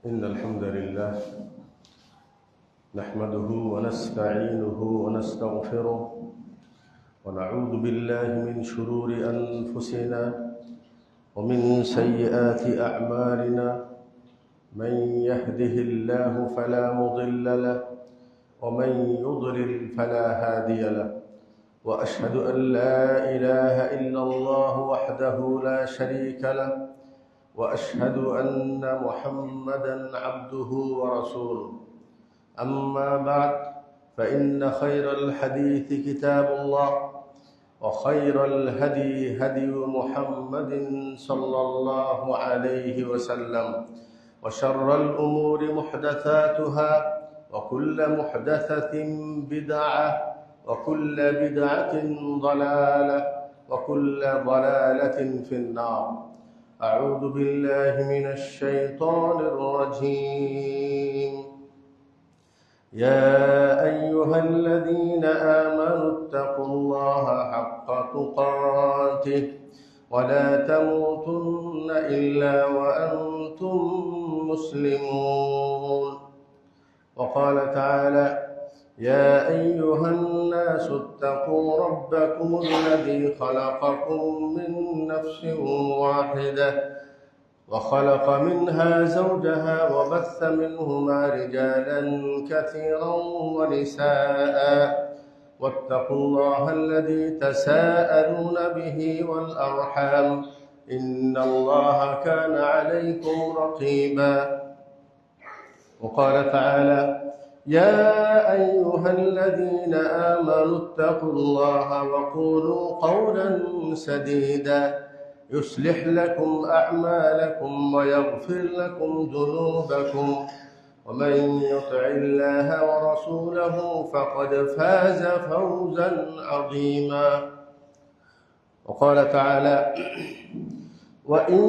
إن الحمد لله نحمده ونستعينه ونستغفره ونعوذ بالله من شرور أنفسنا ومن سيئات أعمالنا من يهده الله فلا مضل له ومن يضلل فلا هادي له وأشهد أن لا إله إلا الله وحده لا شريك له وأشهد أن محمدًا عبده ورسوله أما بعد فإن خير الحديث كتاب الله وخير الهدي هدي محمد صلى الله عليه وسلم وشر الأمور محدثاتها وكل محدثة بدعة وكل بدعة ضلالة وكل ضلالة في النار. أعوذ بالله من الشيطان الرجيم. يا أيها الذين آمنوا اتقوا الله حق تقاته ولا تموتن إلا وأنتم مسلمون. وقال تعالى: يا أيها الناس اتقوا ربكم الذي خلقكم من نفس واحدة وخلق منها زوجها وبث منهما رجالا كثيرا ونساء واتقوا الله الذي تساءلون به والأرحام إن الله كان عليكم رقيبا. وقال تعالى: يا أيها الذين آمنوا اتقوا الله وقولوا قولا سديدا يصلح لكم أعمالكم ويغفر لكم ذنوبكم ومن يطع الله ورسوله فقد فاز فوزا عظيما. وقال تعالى: وإن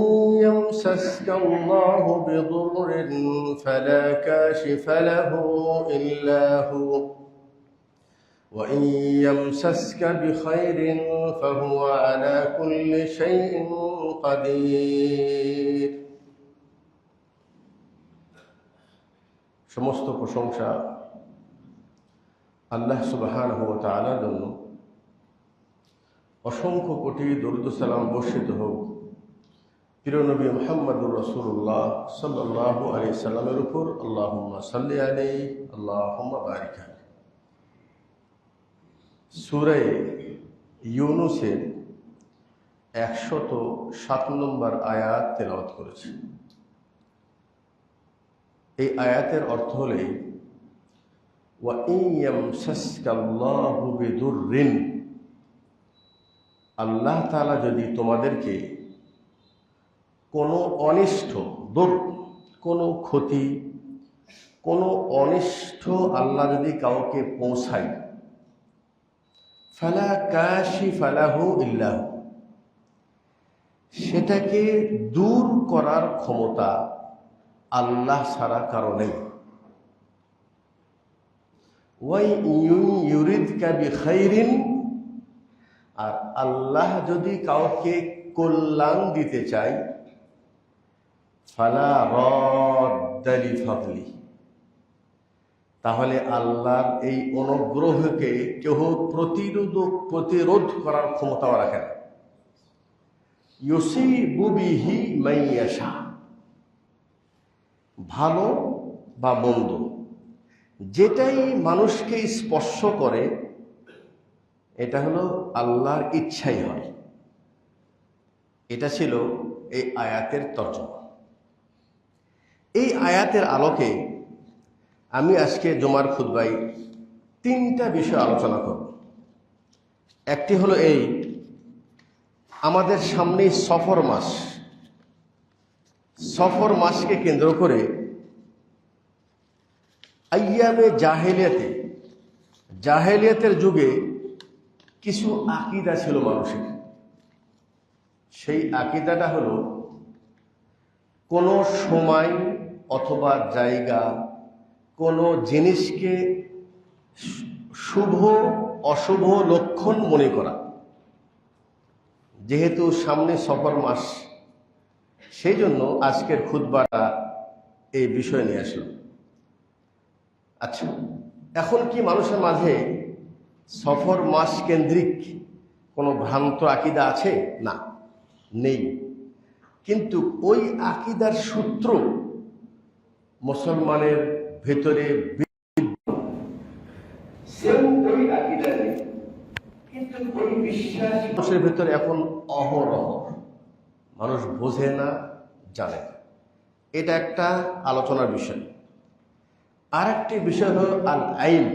يمسسك الله بضر فلا كاشف له إلا هو وإن يمسسك بخير فهو على كل شيء قدير. সমস্ত প্রশংসা আল্লাহ সুবহানাহু ওয়া তাআলার জন্য। অসংখ্য কোটি দরুদ ও সালাম বর্ষিত হোক প্রিয় নবী মুহাম্মদুর রাসূলুল্লাহ সাল্লাল্লাহু আলাইহি সাল্লামের উপর। আল্লাহুম্মা সাল্লি আলাইহি আল্লাহুম্মা বারিক আলাইহি। সূরা ইউনূসের 107 নম্বর আয়াত তেলাওয়াত করেছি। এই আয়াতের অর্থ হলো ওয়া ইন ইয়ামসাসকাল্লাহু বিদুররিন, আল্লাহ তাআলা যদি তোমাদেরকে কোনো অনিষ্ট, কোনো ক্ষতি, কোনো অনিষ্ট আল্লাহ যদি কাউকে পৌঁছায়, ফালা কাশিফা লাহু ইল্লা হু, সেটাকে দূর করার ক্ষমতা আল্লাহ ছাড়া কারো নেই। ওয়া ইউরিদকা বিখাইরিন, আর আল্লাহ যদি কাউকে কল্যাণ দিতে চায়, ফালা রাদ্দা লিফাদলি, তাহলে আল্লাহর এই অনুগ্রহকে কেউ প্রতিরোধ করার ক্ষমতাও রাখে না। ইউসিবু বিহি মান ইয়াশা, ভালো বা মন্দ যেটাই মানুষকে স্পর্শ করে এটা হলো আল্লাহর ইচ্ছাই হয়। এটা ছিল এই আয়াতের তর্জমা। এই আয়াতের আলোকে আমি আজকে জুমার খুতবায় 3টা বিষয় আলোচনা করব। একটি হলো এই, আমাদের সামনে সফর মাস, সফর মাসকে কেন্দ্র করে আইয়ামে জাহেলিয়াতের যুগে কিছু আকীদা ছিল মানুষের। সেই আকীদাটা হলো কোনো সময় অথবা জায়গা, কোনো জিনিসকে শুভ অশুভ লক্ষণ মনে করা। যেহেতু সামনে সফর মাস, সেই জন্য আজকের খুতবাটা এই বিষয় নিয়ে আসলাম। আচ্ছা, এখন কি মানুষের মাঝে সফর মাস কেন্দ্রিক কোনো ভ্রান্ত আকীদা আছে? না, নেই। কিন্তু ওই আকীদার সূত্র মুসলমানের ভেতরে ওই আকীদা নেই, কিন্তু ওই বিশ্বাস মানুষের ভেতরে এখন অহরহ, মানুষ বোঝে না, জানে না। এটা একটা আলোচনার বিষয়। আর একটি বিষয় হল আল আইন,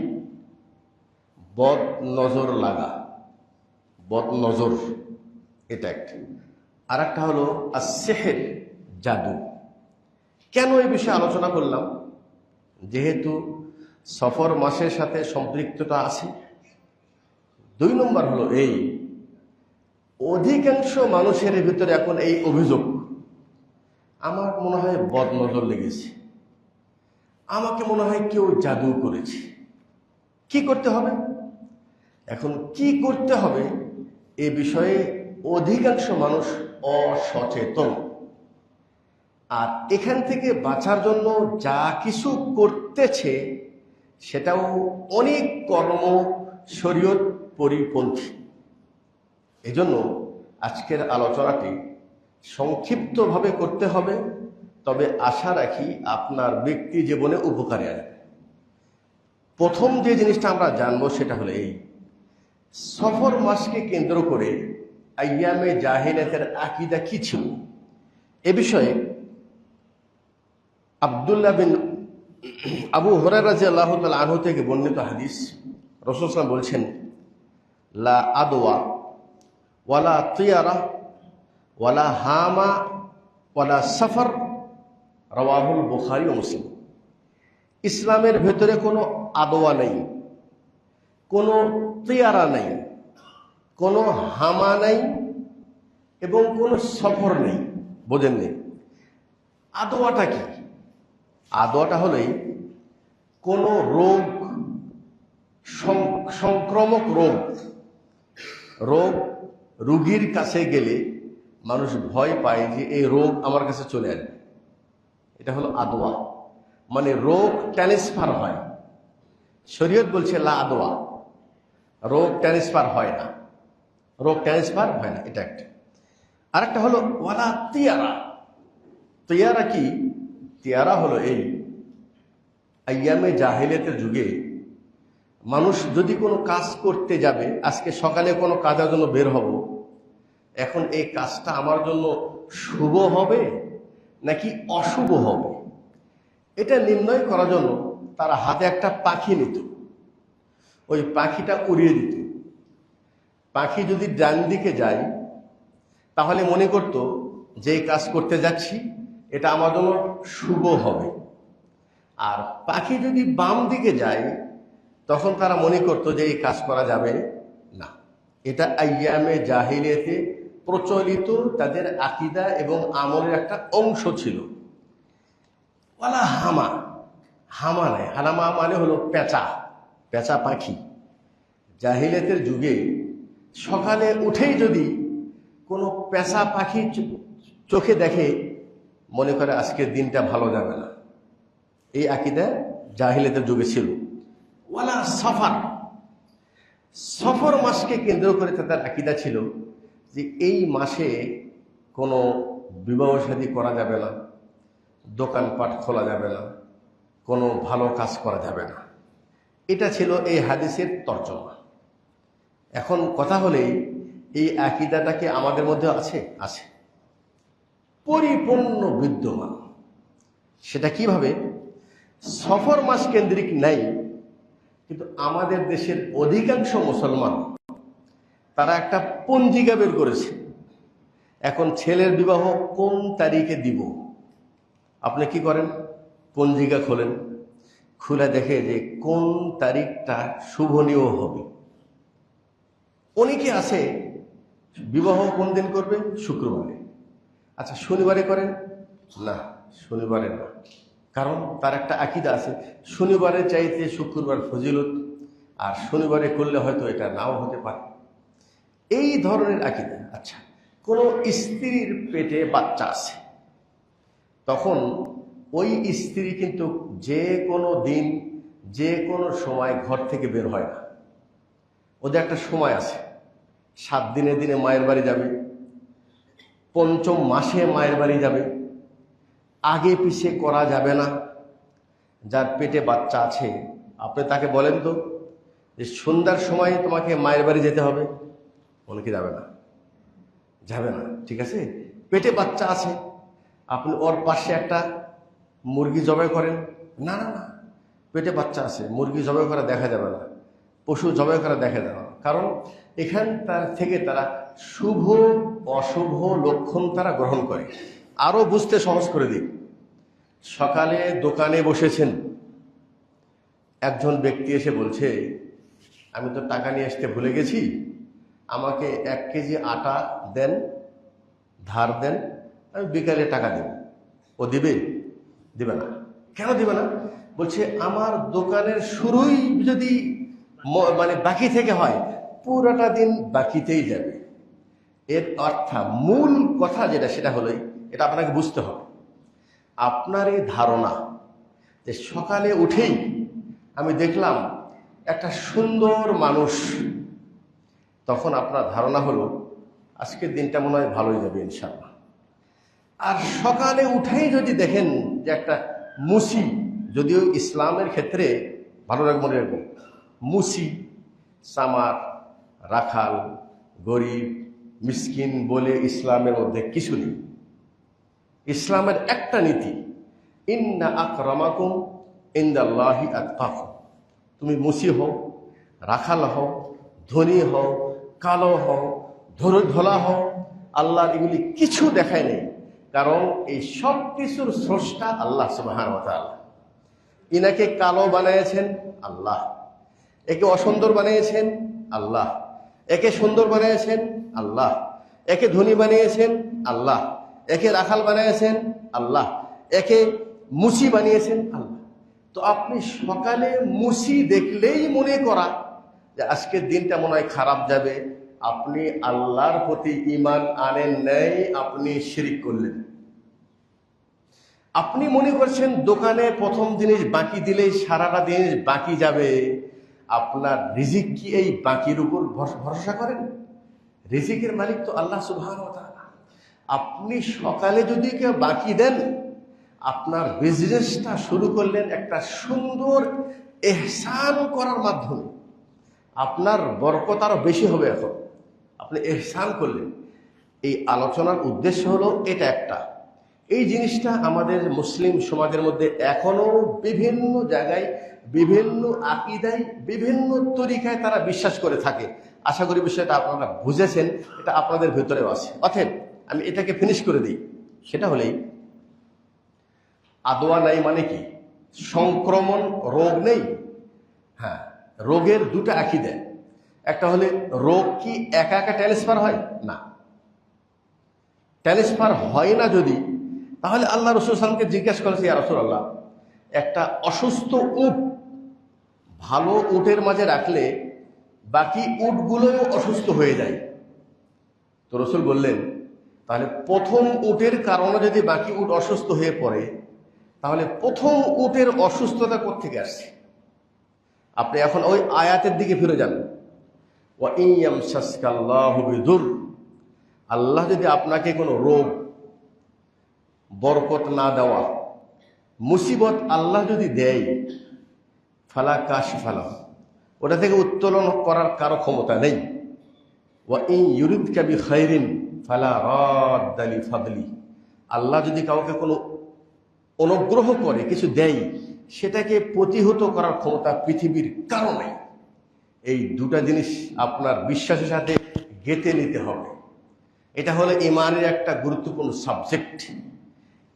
বদ নজর লাগা, বদ নজর, এটা একটা। আর একটা হলো আসিহর, জাদু। কেন এই বিষয়ে আলোচনা করলাম? যেহেতু সফর মাসের সাথে সম্পৃক্ততা আছে। 2 নম্বর হলো এই, অধিকাংশ মানুষের ভিতরে এখন এই অভিযোগ, আমার মনে হয় বদ নজর লেগেছে, আমাকে মনে হয় কেউ জাদু করেছে। কি করতে হবে? এখন কি করতে হবে এ বিষয়ে অধিকাংশ মানুষ অসচেতন। আর এখান থেকে বাঁচার জন্য যা কিছু করতেছে সেটাও অনেক কর্ম শরীয়ত পরিপন্থী। এজন্য আজকের আলোচনাটি সংক্ষিপ্তভাবে করতে হবে, তবে আশা রাখি আপনার ব্যক্তি জীবনে উপকারে আসবে। প্রথম যে জিনিসটা আমরা জানবো সেটা হলো এই, সফর মাসকে কেন্দ্র করে আইয়ামে জাহিলিয়াতের আকীদা কি ছিল। এ বিষয়ে আব্দুল্লাহ বিন আবু হুরায়রা রাদিয়াল্লাহু তাআলা আনহু থেকে বর্ণিত হাদিস, রাসূল সাল্লাল্লাহু আলাইহি ওয়াসাল্লাম বলছেন, লা আদওয়া ওয়ালা তিয়ারা ওয়ালা হামা ওয়ালা সফর, রাওয়াহুল বুখারী ও মুসলিম। ইসলামের ভেতরে কোনো আদওয়া নেই, কোনো তিয়ারা নেই, কোনো হামা নেই এবং কোনো সফর নেই। বোঝেননি? আদওয়াটা কি? আদওয়াটা হলোই কোনো রোগ, সংক্রামক রোগ রোগীর কাছে গেলে মানুষ ভয় পায় যে এই রোগ আমার কাছে চলে আসবে। এটা হলো আদওয়া, মানে রোগ ট্রান্সফার হয়। শরীয়ত বলছে লা আদওয়া, রোগ ট্রান্সফার হয় না, রোগ ট্রান্সফার হয় না। এটা একটা। আরেকটা হলো ওয়ালা তিয়ারা। তিয়ারা কি? তিয়ারা হলো এই, আইয়ামে জাহিলিয়াতের যুগে মানুষ যদি কোনো কাজ করতে যাবে, আজকে সকালে কোনো কাজের জন্য বের হব, এখন এই কাজটা আমার জন্য শুভ হবে নাকি অশুভ হবে, এটা নির্ণয় করার জন্য তারা হাতে একটা পাখি নিত, ওই পাখিটা উড়িয়ে দিত। পাখি যদি ডান দিকে যায় তাহলে মনে করত যে এই কাজ করতে যাচ্ছি এটা আমার জন্য শুভ হবে, আর পাখি যদি বাম দিকে যায় তখন তারা মনে করত যে এই কাজ করা যাবে না। এটা আইয়ামে জাহিলিয়াতে প্রচলিত তাদের আকীদা এবং আমলের একটা অংশ ছিল। ওয়ালা হামা, হামা নাই, হানামা মানে হলো পেঁচা, পেঁচা পাখি। জাহিলিয়াতের যুগে সকালে উঠেই যদি কোনো পেঁচা পাখি চোখে দেখে, মনে করে আজকের দিনটা ভালো যাবে না। এই আকীদা জাহিলিয়াতের যুগে ছিল। ওয়ালা সফর, সফর মাসকে কেন্দ্র করে তাদের আকীদা ছিল যে এই মাসে কোনো বিবাহ শাদী করা যাবে না, দোকানপাট খোলা যাবে না, কোনো ভালো কাজ করা যাবে না। এটা ছিল এই হাদিসের তর্জমা। এখন কথা হলেই, এই আকীদাটা কি আমাদের মধ্যে আছে? আছে, পরিপূর্ণ বিদ্যমান। সেটা কিভাবে? সফর মাস কেন্দ্রিক নাই, কিন্তু আমাদের দেশের অধিকাংশ মুসলমান তারা একটা পঞ্জিকা বের করেছে। এখন ছেলের বিবাহ কোন তারিখে দিব, আপনি কি করেন? পঞ্জিকা খোলেন, খুলে দেখে যে কোন তারিখটা শুভনীয় হবে। অনেকে আছে বিবাহ কোন দিন করবে? শুক্রবারে। আচ্ছা, শনিবারে করেন না? শনিবারে না, কারণ তার একটা আকীদা আছে শনিবারের চাইতে শুক্রবার ফজিলত, আর শনিবারে করলে হয়তো এটা নাও হতে পারে, এই ধরনের আকীদা। আচ্ছা, কোনো স্ত্রীর পেটে বাচ্চা আছে, তখন ওই স্ত্রী কিন্তু যে কোনো দিন যে কোনো সময় ঘর থেকে বের হয় না। ওদের একটা সময় আছে, 7 দিনে দিনে মায়ের বাড়ি যাবে, 5ম মাসে মায়ের বাড়ি যাবে, আগে পিছে করা যাবে না। যার পেটে বাচ্চা আছে আপনি তাকে বলেন তো যে সন্ধ্যার সময় তোমাকে মায়ের বাড়ি যেতে হবে, বলে কি যাবে না? যাবে না, ঠিক আছে। পেটে বাচ্চা আছে, আপনি ওর পাশে একটা মুরগি জবাই করেন, না না না, পেটে বাচ্চা আছে, মুরগি জবাই করা দেখা যাবে না, পশু জবাই করা দেখা যাবে না। কারণ এখান থেকে তারা শুভ অশুভ লক্ষণ তারা গ্রহণ করে। আরো বুঝতে সহজ করে দিই, সকালে দোকানে বসেছেন, একজন ব্যক্তি এসে বলছে আমি তো টাকা নিয়ে আসতে ভুলে গেছি, আমাকে 1 কেজি আটা দেন, ধার দেন, আমি বিকালে টাকা দেব। ও দিবে? দিবে না। কেন দিবে না? বলছে আমার দোকানের শুরুই যদি মানে বাকি থেকে হয়, পুরোটা দিন বাকিতেই যাবে। এর অর্থাৎ মূল কথা যেটা, সেটা হলোই, এটা আপনাকে বুঝতে হবে। আপনার এই ধারণা যে সকালে উঠেই আমি দেখলাম একটা সুন্দর মানুষ, তখন আপনার ধারণা হলো আজকের দিনটা মনে হয় ভালোই যাবে ইনশাআল্লাহ। আর সকালে উঠেই যদি দেখেন যে একটা মুসি, যদিও ইসলামের ক্ষেত্রে ভালো রাখবো মনে রাখবো, মুসি, সামার, রাখাল, গরিব, মিসকিন বলে ইসলামের মধ্যে কিছু নেই। ইসলামের একটা নীতি, ইন্না আকরামাকুম ইনদাল্লাহি আতকাকুম। তুমি মুসি হও, রাখাল হও, ধনী হও, কালো হও, ধোলা হও, আল্লাহর এগুলি কিছু দেখায় নেই। কারণ এই সব কিছুর স্রষ্টা আল্লাহ সুবহানাহু ওয়া তাআলা। ইনাকে কালো বানিয়েছেন আল্লাহ, একে অসুন্দর বানিয়েছেন আল্লাহ, একে সুন্দর বানিয়েছেন আল্লাহ, একে ধনী বানিয়েছেন আল্লাহ, একে রাখাল বানিয়েছেন আল্লাহ, একে মুসি বানিয়েছেন আল্লাহ। তো আপনি সকালে মুসি দেখলেই মনে করা যে আজকের দিনটা মনে হয় খারাপ যাবে, আপনি আল্লাহর প্রতি ঈমান আনেন নাই, আপনি শিরক করলেন। আপনি মনে করছেন দোকানে প্রথম জিনিস বাকি দিলেই সারাটা জিনিস বাকি যাবে। আপনার রিজিক কি এই বাকির উপর ভরসা করেন? রিজিকের মালিক তো আল্লাহ সুবহানাহু ওয়া তাআলা। আপনি সকালে যদি কেউ বাকি দেন, আপনার বিজনেসটা শুরু করলেন একটা সুন্দর ইহসান করার মাধ্যমে, আপনার বরকত আরো বেশি হবে। এখন আপনি ইহসান করলেন। এই আলোচনার উদ্দেশ্য হলো এটা একটা, এই জিনিসটা আমাদের মুসলিম সমাজের মধ্যে এখনো বিভিন্ন জায়গায়, বিভিন্ন আকীদায়, বিভিন্ন তরিকায় তারা বিশ্বাস করে থাকে। আশা করি বিষয়টা আপনারা বুঝেছেন, এটা আপনাদের ভিতরেও আছে। অতএব আমি এটাকে ফিনিশ করে দিই। সেটা হলেই আদোয়া নাই মানে কি? সংক্রমণ রোগ নেই। হ্যাঁ, রোগের দুটা আকীদা। একটা হলে রোগ কি একা একা ট্রান্সফার হয়? না, ট্রান্সফার হয় না। যদি তাহলে আল্লাহ রাসূল সাল্লাল্লাহু আলাইহি ওয়াসাল্লামকে জিজ্ঞাসা করেছে, ইয়া রাসূলুল্লাহ, একটা অসুস্থ উট ভালো উটের মাঝে রাখলে বাকি উটগুলোও অসুস্থ হয়ে যায়। তো রাসূল বললেন, তাহলে প্রথম উটের কারণে যদি বাকি উট অসুস্থ হয়ে পড়ে, তাহলে প্রথম উটের অসুস্থতা কোত্থেকে আসছে? আপনি এখন ওই আয়াতের দিকে ফিরে যান। ওয়া ইয়ামসাসকাল্লাহু বিদুর, আল্লাহ যদি আপনাকে কোনো রোগ, বরকত না দেওয়া, মুসিবত আল্লাহ যদি দেয়, ফালা কাশিফা লাহু, ওটা থেকে উত্তোলন করার কারো ক্ষমতা নেই। ওয়া ইউরিদকা বিখাইরিন ফালা রাদ্দা লিফাদলি, আল্লাহ যদি কাউকে কোনো অনুগ্রহ করে, কিছু দেয়, সেটাকে প্রতিহত করার ক্ষমতা পৃথিবীর কারো নেই। এই দুটা জিনিস আপনার বিশ্বাসের সাথে গেঁথে নিতে হবে। এটা হলো ঈমানের একটা গুরুত্বপূর্ণ সাবজেক্ট।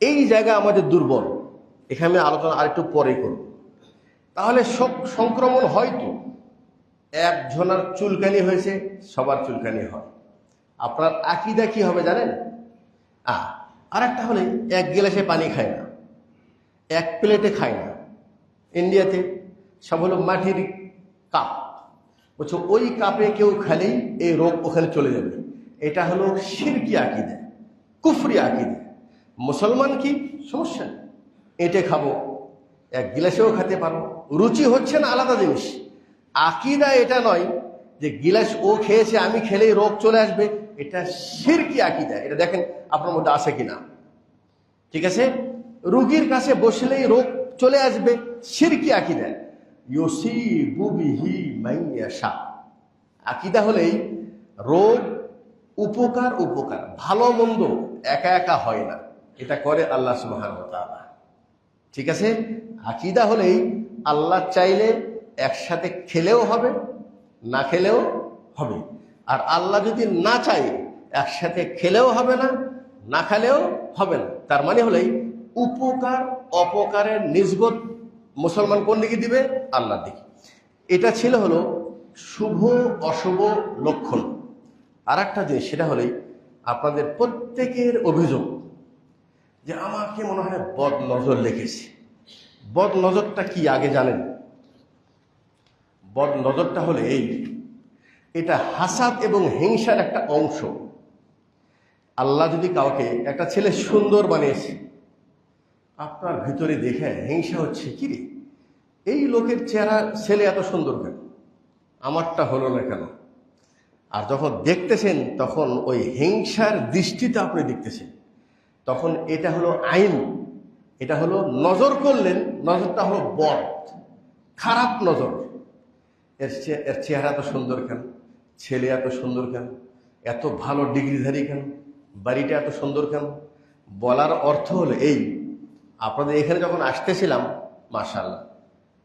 এই জায়গা আমাদের দুর্বল, এখানে আলোচনা আরেকটু পরে করব। তাহলে সব সংক্রমণ হয়তো একজনের চুলকানি হয়েছে, সবার চুলকানি হয়। আপনার আকীদা কি হবে জানেন? আর একটা হলে 1 গ্লাসে পানি খায় না, 1 প্লেটে খায় না। ইন্ডিয়াতে সব হলো মাটির কাপ, বলছো ওই কাপে কেউ খেলেই এই রোগ ওখানে চলে যাবে। এটা হলো শিরকি আকীদা, কুফরি আকীদা। মুসলমান কি সমস্যা নেই, এঁটে খাবো, এক গিলাসেও খেতে পারবো। রুচি হচ্ছে না আলাদা জিনিস। আকীদা এটা নয় যে গিলাস ও খেয়েছে আমি খেলেই রোগ চলে আসবে, এটা শিরকি আকীদা। এটা দেখেন আপনার মধ্যে আছে কিনা। ঠিক আছে, রোগীর কাছে বসলেই রোগ চলে আসবে, শিরকি আকীদা। ইউসিবু বিহি মান ইয়াশা, আকীদা হলেই রোগ উপকার, উপকার ভালো মন্দ একা একা হয় না, এটা করে আল্লাহ সুবহানাহু ওয়া তাআলা। ঠিক আছে, আকীদা হলেই আল্লাহ চাইলে একসাথে খেলেও হবে, না খেলেও হবে। আর আল্লাহ যদি না চায় একসাথে খেলেও হবে না, না খেলেও হবে না। তার মানে হলেই উপকার অপকারের নিসবত মুসলমান কোন দিকে দিবে? আল্লাহর দিকে। এটা ছিল হলো শুভ অশুভ লক্ষণ। আর একটা জিনিস, সেটা হলেই আপনাদের প্রত্যেকের অভিযোগ যে আমাকে মনে হয় বদ নজর লেগেছে। বদ নজরটা কি আগে জানেন? বদ নজরটা হলে এটা হাসাদ এবং হিংসার একটা অংশ। আল্লাহ যদি কাউকে, একটা ছেলে সুন্দর বানিয়েছে, আপনার ভিতরে দেখে হিংসা হচ্ছে, কি রে এই লোকের চেহারা, ছেলে এত সুন্দর কেন, আমারটা হলো না কেন? আর যখন দেখতেছেন তখন ওই হিংসার দৃষ্টিতে আপনি দেখতেছেন, তখন এটা হলো আইন, এটা হলো নজর করলেন, নজরটা হলো বদ, খারাপ নজর। এর চেহারা এত সুন্দর কেন, ছেলে এত সুন্দর কেন, এত ভালো ডিগ্রিধারী কেন, বাড়িটা এত সুন্দর কেন। বলার অর্থ হলো আপনাদের এখানে যখন আসতেছিলাম, মাশাআল্লাহ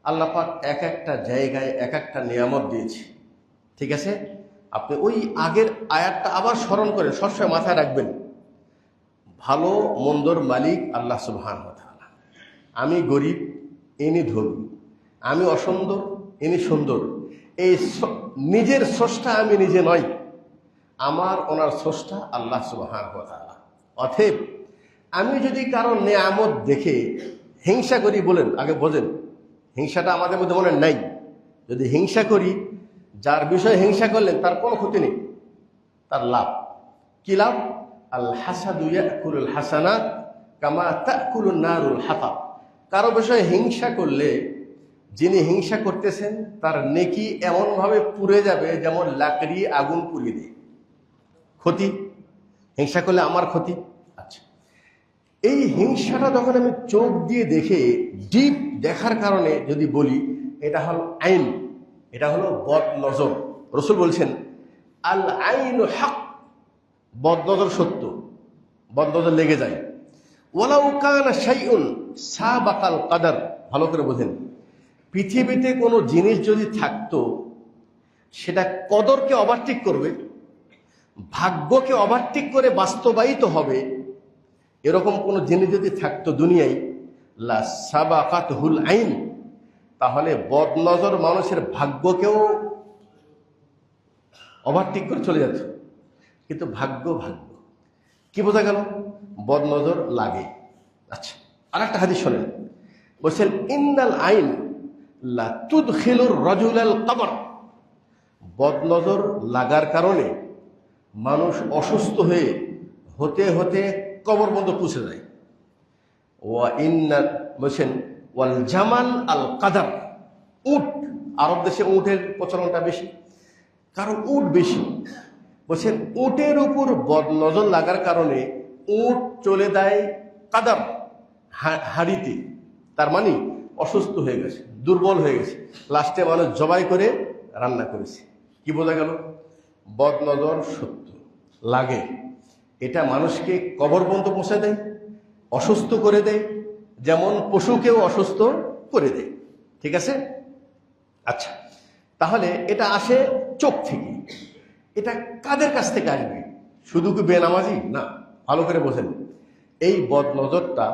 আল্লাহ পাক এক একটা জায়গায় এক একটা নিয়ামত দিয়েছে। ঠিক আছে, আপনি ওই আগের আয়াতটা আবার স্মরণ করে সবসময় মাথায় রাখবেন, ভালো মন্দর মালিক আল্লাহ সুবহানাহু ওয়া তাআলা। আমি গরিব, ইনি ধনী, আমি অসুন্দর, ইনি সুন্দর। এই নিজের স্রষ্টা আমি নিজে নই, আমার ওনার স্রষ্টা আল্লাহ সুবহানাহু ওয়া তাআলা। অতএব আমি যদি কারো নেয়ামত দেখে হিংসা করি, বলেন আগে বোঝেন হিংসাটা আমাদের মধ্যে মনে নাই। যদি হিংসা করি, যার বিষয়ে হিংসা করলেন তার কোনো ক্ষতি নেই, তার লাভ। কি লাভ? আল হাসাদু ইয়াকুলুল হাসানাত কামা তাকুলুন নারুল হাতাব। কারো বিষয়ে হিংসা করলে যিনি হিংসা করতেছেন তার নেকি এমনভাবে পুড়ে যাবে যেমন লাকড়ি আগুন পুড়িয়ে দেয়। ক্ষতি, হিংসা করলে আমার ক্ষতি। আচ্ছা, এই হিংসাটা যখন আমি চোখ দিয়ে দেখে ডিপ দেখার কারণে যদি বলি, এটা হলো আইন, এটা হলো বদ নজর। রসুল বলছেন আল আইনু হক, বদ নজর সত্য, বদ নজর লেগে যায়। ওয়ালাউ কানা শাইউন সাবাকাল কাদার, ভালো করে বোঝেন, পৃথিবীতে কোনো জিনিস যদি থাকতো সেটা কদরকে ওভারটেক করবে, ভাগ্যকে ওভারটেক করে বাস্তবায়িত হবে, এরকম কোন জিনিস যদি থাকতো দুনিয়ায়, লা সাবাকাতহুল আইন, তাহলে বদনজর মানুষের ভাগ্যকেও ওভারটেক করে চলে যেত। কিন্তু ভাগ্য কি বোঝা গেল? বদনজর লাগে। আচ্ছা, আর একটা হাদিস শোনেন, বলছেন ইন্নাল আইন লা তুদখিলুর রাজুলাল কবর। বদনজর লাগার কারণে মানুষ অসুস্থ হতে হতে কবর বন্ধ পৌঁছে যায়। ওয়া ইন্না বলছেন ওয়াল জামাল আল কাদার, উট, আরব দেশে উটের প্রচলনটা বেশি, কারণ উট বেশি। বলছেন উটের উপর বদনজর লাগার কারণে উট চলে যায় কাদার, হাড়িতে। তার মানে অসুস্থ হয়ে গেছে, দুর্বল হয়ে গেছে, লাস্টে মানুষ জবাই করে রান্না করেছে। কি বোঝা গেল? বদনজর সত্য লাগে, এটা মানুষকে কবর পর্যন্ত পৌঁছে দেয়, অসুস্থ করে দেয়, যেমন পশুকেও অসুস্থ করে দেয়। ঠিক আছে? আচ্ছা, তাহলে এটা আসে চোখ থেকে। এটা কাদের কাছ থেকে আসবে? শুধু কি বেনামাজি? না, ভালো করে বোঝেন। এই বদনজরটা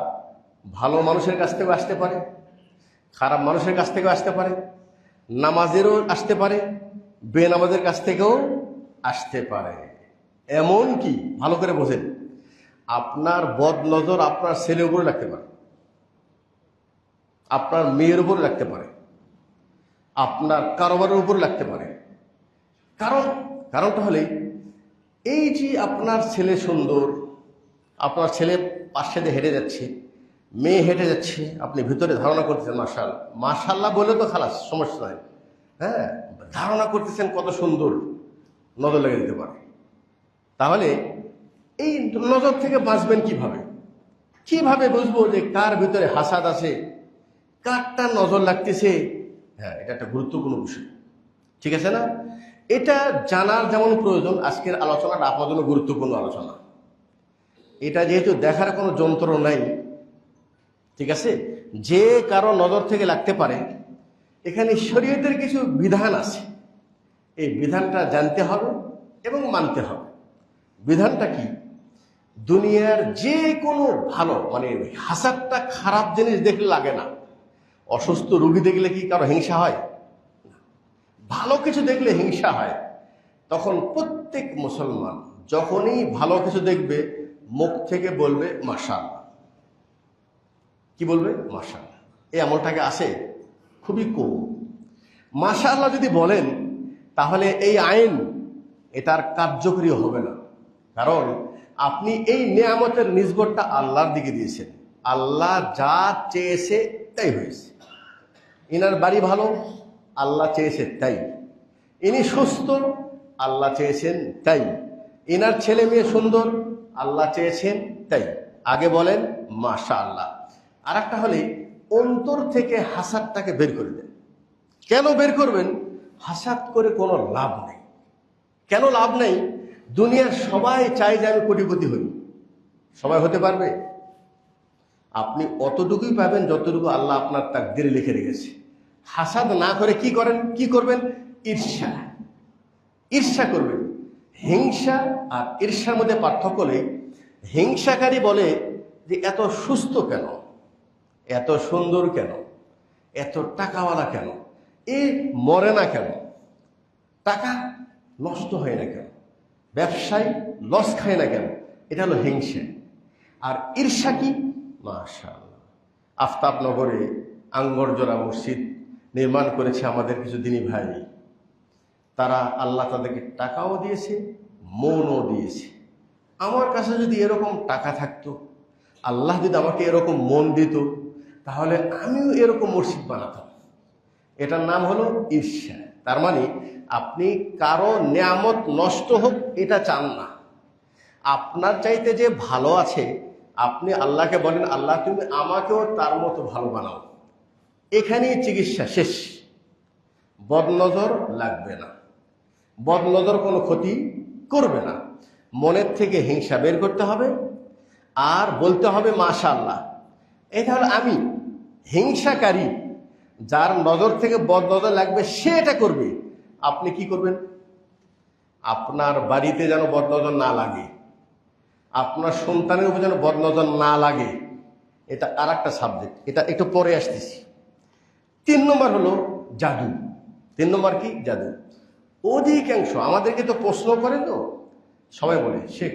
ভালো মানুষের কাছ থেকেও আসতে পারে, খারাপ মানুষের কাছ থেকেও আসতে পারে, নামাজেরও আসতে পারে, বেনামাজের কাছ থেকেও আসতে পারে। এমন কি, ভালো করে বোঝেন, আপনার বদনজর আপনার ছেলের উপরে রাখতে পারে, আপনার মেয়ের উপরে রাখতে পারে, আপনার কারোবারের উপরে রাখতে পারে। কারণটা হলে এই যে আপনার ছেলে সুন্দর, আপনার ছেলে পাশে দিয়ে হেঁটে যাচ্ছে, মেয়ে হেঁটে যাচ্ছে, আপনি ভিতরে ধারণা করতেছেন মাশাআল্লাহ, মাশাআল্লাহ বলে তো খালাস, সমস্যা নাই। হ্যাঁ, ধারণা করতেছেন কত সুন্দর, নজর লেগে যেতে পারে। তাহলে এই নজর থেকে বাঁচবেন কিভাবে? কিভাবে বুঝবো যে কার ভিতরে হাসাদ আছে, কারটা নজর লাগতেছে? হ্যাঁ, এটা একটা গুরুত্বপূর্ণ বিষয়, ঠিক আছে না? এটা জানার যেমন প্রয়োজন, আজকের আলোচনাটা আপনার জন্য গুরুত্বপূর্ণ আলোচনা। এটা যেহেতু দেখার কোনো যন্ত্র নাই, ঠিক আছে, যে কারো নজর থেকে লাগতে পারে, এখানে শরীয়তের কিছু বিধান আছে। এই বিধানটা জানতে হবে এবং মানতে হবে। বিধানটা কি? দুনিয়ার যে কোনো ভালো, মানে হাসাদটা খারাপ জিনিস দেখলে লাগে না। অসুস্থ রোগী দেখলে কি কারো হিংসা হয়? ভালো কিছু দেখলে হিংসা হয়। তখন প্রত্যেক মুসলমান যখনই ভালো কিছু দেখবে, মুখ থেকে বলবে মাশাআল্লাহ। কি বলবে? মাশাআল্লাহ। এই আমলটাকে আসে খুবই কম। মাশাআল্লাহ যদি বলেন, তাহলে এই আইন এটার কার্যকরী হবে না। কারণ আপনি এই নিয়ামতের নিসবতটা আল্লাহর দিকে দিয়েছেন। আল্লাহ যা চেয়েছে তাই হয়েছে। ইনার বাড়ি ভালো, আল্লাহ চেয়েছে তাই। ইনি সুস্থ, আল্লাহ চেয়েছেন তাই। ইনার ছেলে মেয়ে সুন্দর, আল্লাহ চেয়েছেন তাই। আগে বলেন মাশাআল্লাহ। আর একটা হলে অন্তর থেকে হাসাদটাকে বের করে দেন। কেন বের করবেন? হাসাদ করে কোনো লাভ নেই। কেন লাভ নেই? দুনিয়ার সবাই চায় যে আমি কোটিপতি হই। সবাই হতে পারবে? আপনি অতটুকুই পাবেন যতটুকু আল্লাহ আপনার তাকদীরে লিখে রেখেছে। হাসাদ না করে কি করেন? কি করবেন? ঈর্ষা। ঈর্ষা করবেন। হিংসা আর ঈর্ষার মধ্যে পার্থক্য নেই। হিংসাকারী বলে যে এত সুস্থ কেন, এত সুন্দর কেন, এত টাকাওয়ালা কেন, এ মরে না কেন, টাকা নষ্ট হয় না কেন, ব্যবসায় লস খায় না কেন? এটা হলো হিংসা। আর ঈর্ষা কি? মাশাআল্লাহ, আফতাবনগরে আঙ্গরজোড়া মসজিদ নির্মাণ করেছে আমাদের কিছু দিনী ভাই। তারা আল্লাহ তাদেরকে টাকাও দিয়েছে, মনও দিয়েছে। আমার কাছে যদি এরকম টাকা থাকতো, আল্লাহ যদি আমাকে এরকম মন দিত, তাহলে আমিও এরকম মসজিদ বানাতাম। এটার নাম হলো ঈর্ষা। তার মানে আপনি কারো নিয়ামত নষ্ট হোক এটা চান না। আপনার চাইতে যে ভালো আছে, আপনি আল্লাহকে বলেন আল্লাহ তুমি আমাকেও তার মতো ভালো বানাও। এখানেই চিকিৎসা শেষ। বদনজর লাগবে না, বদনজর কোনো ক্ষতি করবে না। মনের থেকে হিংসা বের করতে হবে আর বলতে হবে মাশাআল্লাহ। এটা হলো আমি। হিংসাকারী যার নজর থেকে বদনজর লাগবে সে এটা করবে। আপনি কি করবেন? আপনার বাড়িতে যেন বদনজর না লাগে, আপনার সন্তানের উপর যেন বদনজর না লাগে। এটা আর একটা সাবজেক্ট, এটা একটু পরে আসতেছি। 3 নম্বর হলো জাদু। 3 নম্বর কি? জাদু। অধিকাংশ আমাদেরকে তো প্রশ্ন করে, তো সবাই বলে শেখ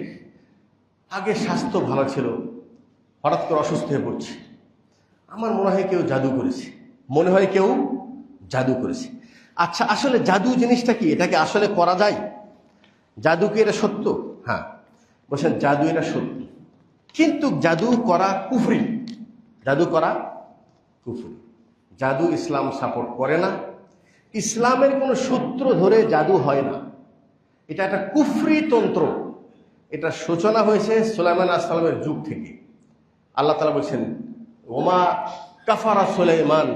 আগে স্বাস্থ্য ভালো ছিল, হঠাৎ করে অসুস্থ হয়ে পড়ছে। আমার মনে হয় কেউ জাদু করেছে, মনে হয় কেউ জাদু করেছে। আচ্ছা, আসলে জাদু জিনিসটা কি? এটাকে আসলে করা যায়? জাদু কি এটা সত্য? হ্যাঁ, বলছেন জাদু এটা সত্য, কিন্তু জাদু করা কুফরি। জাদু করা কুফরি। জাদু ইসলাম সাপোর্ট করে না। ইসলামের কোনো সূত্র ধরে জাদু হয় না। এটা একটা কুফরি তন্ত্র। এটা সূচনা হয়েছে সুলাইমান আসসালামের যুগ থেকে। আল্লাহ তাআলা বলছেন ওমা কাফারা সুলাইমান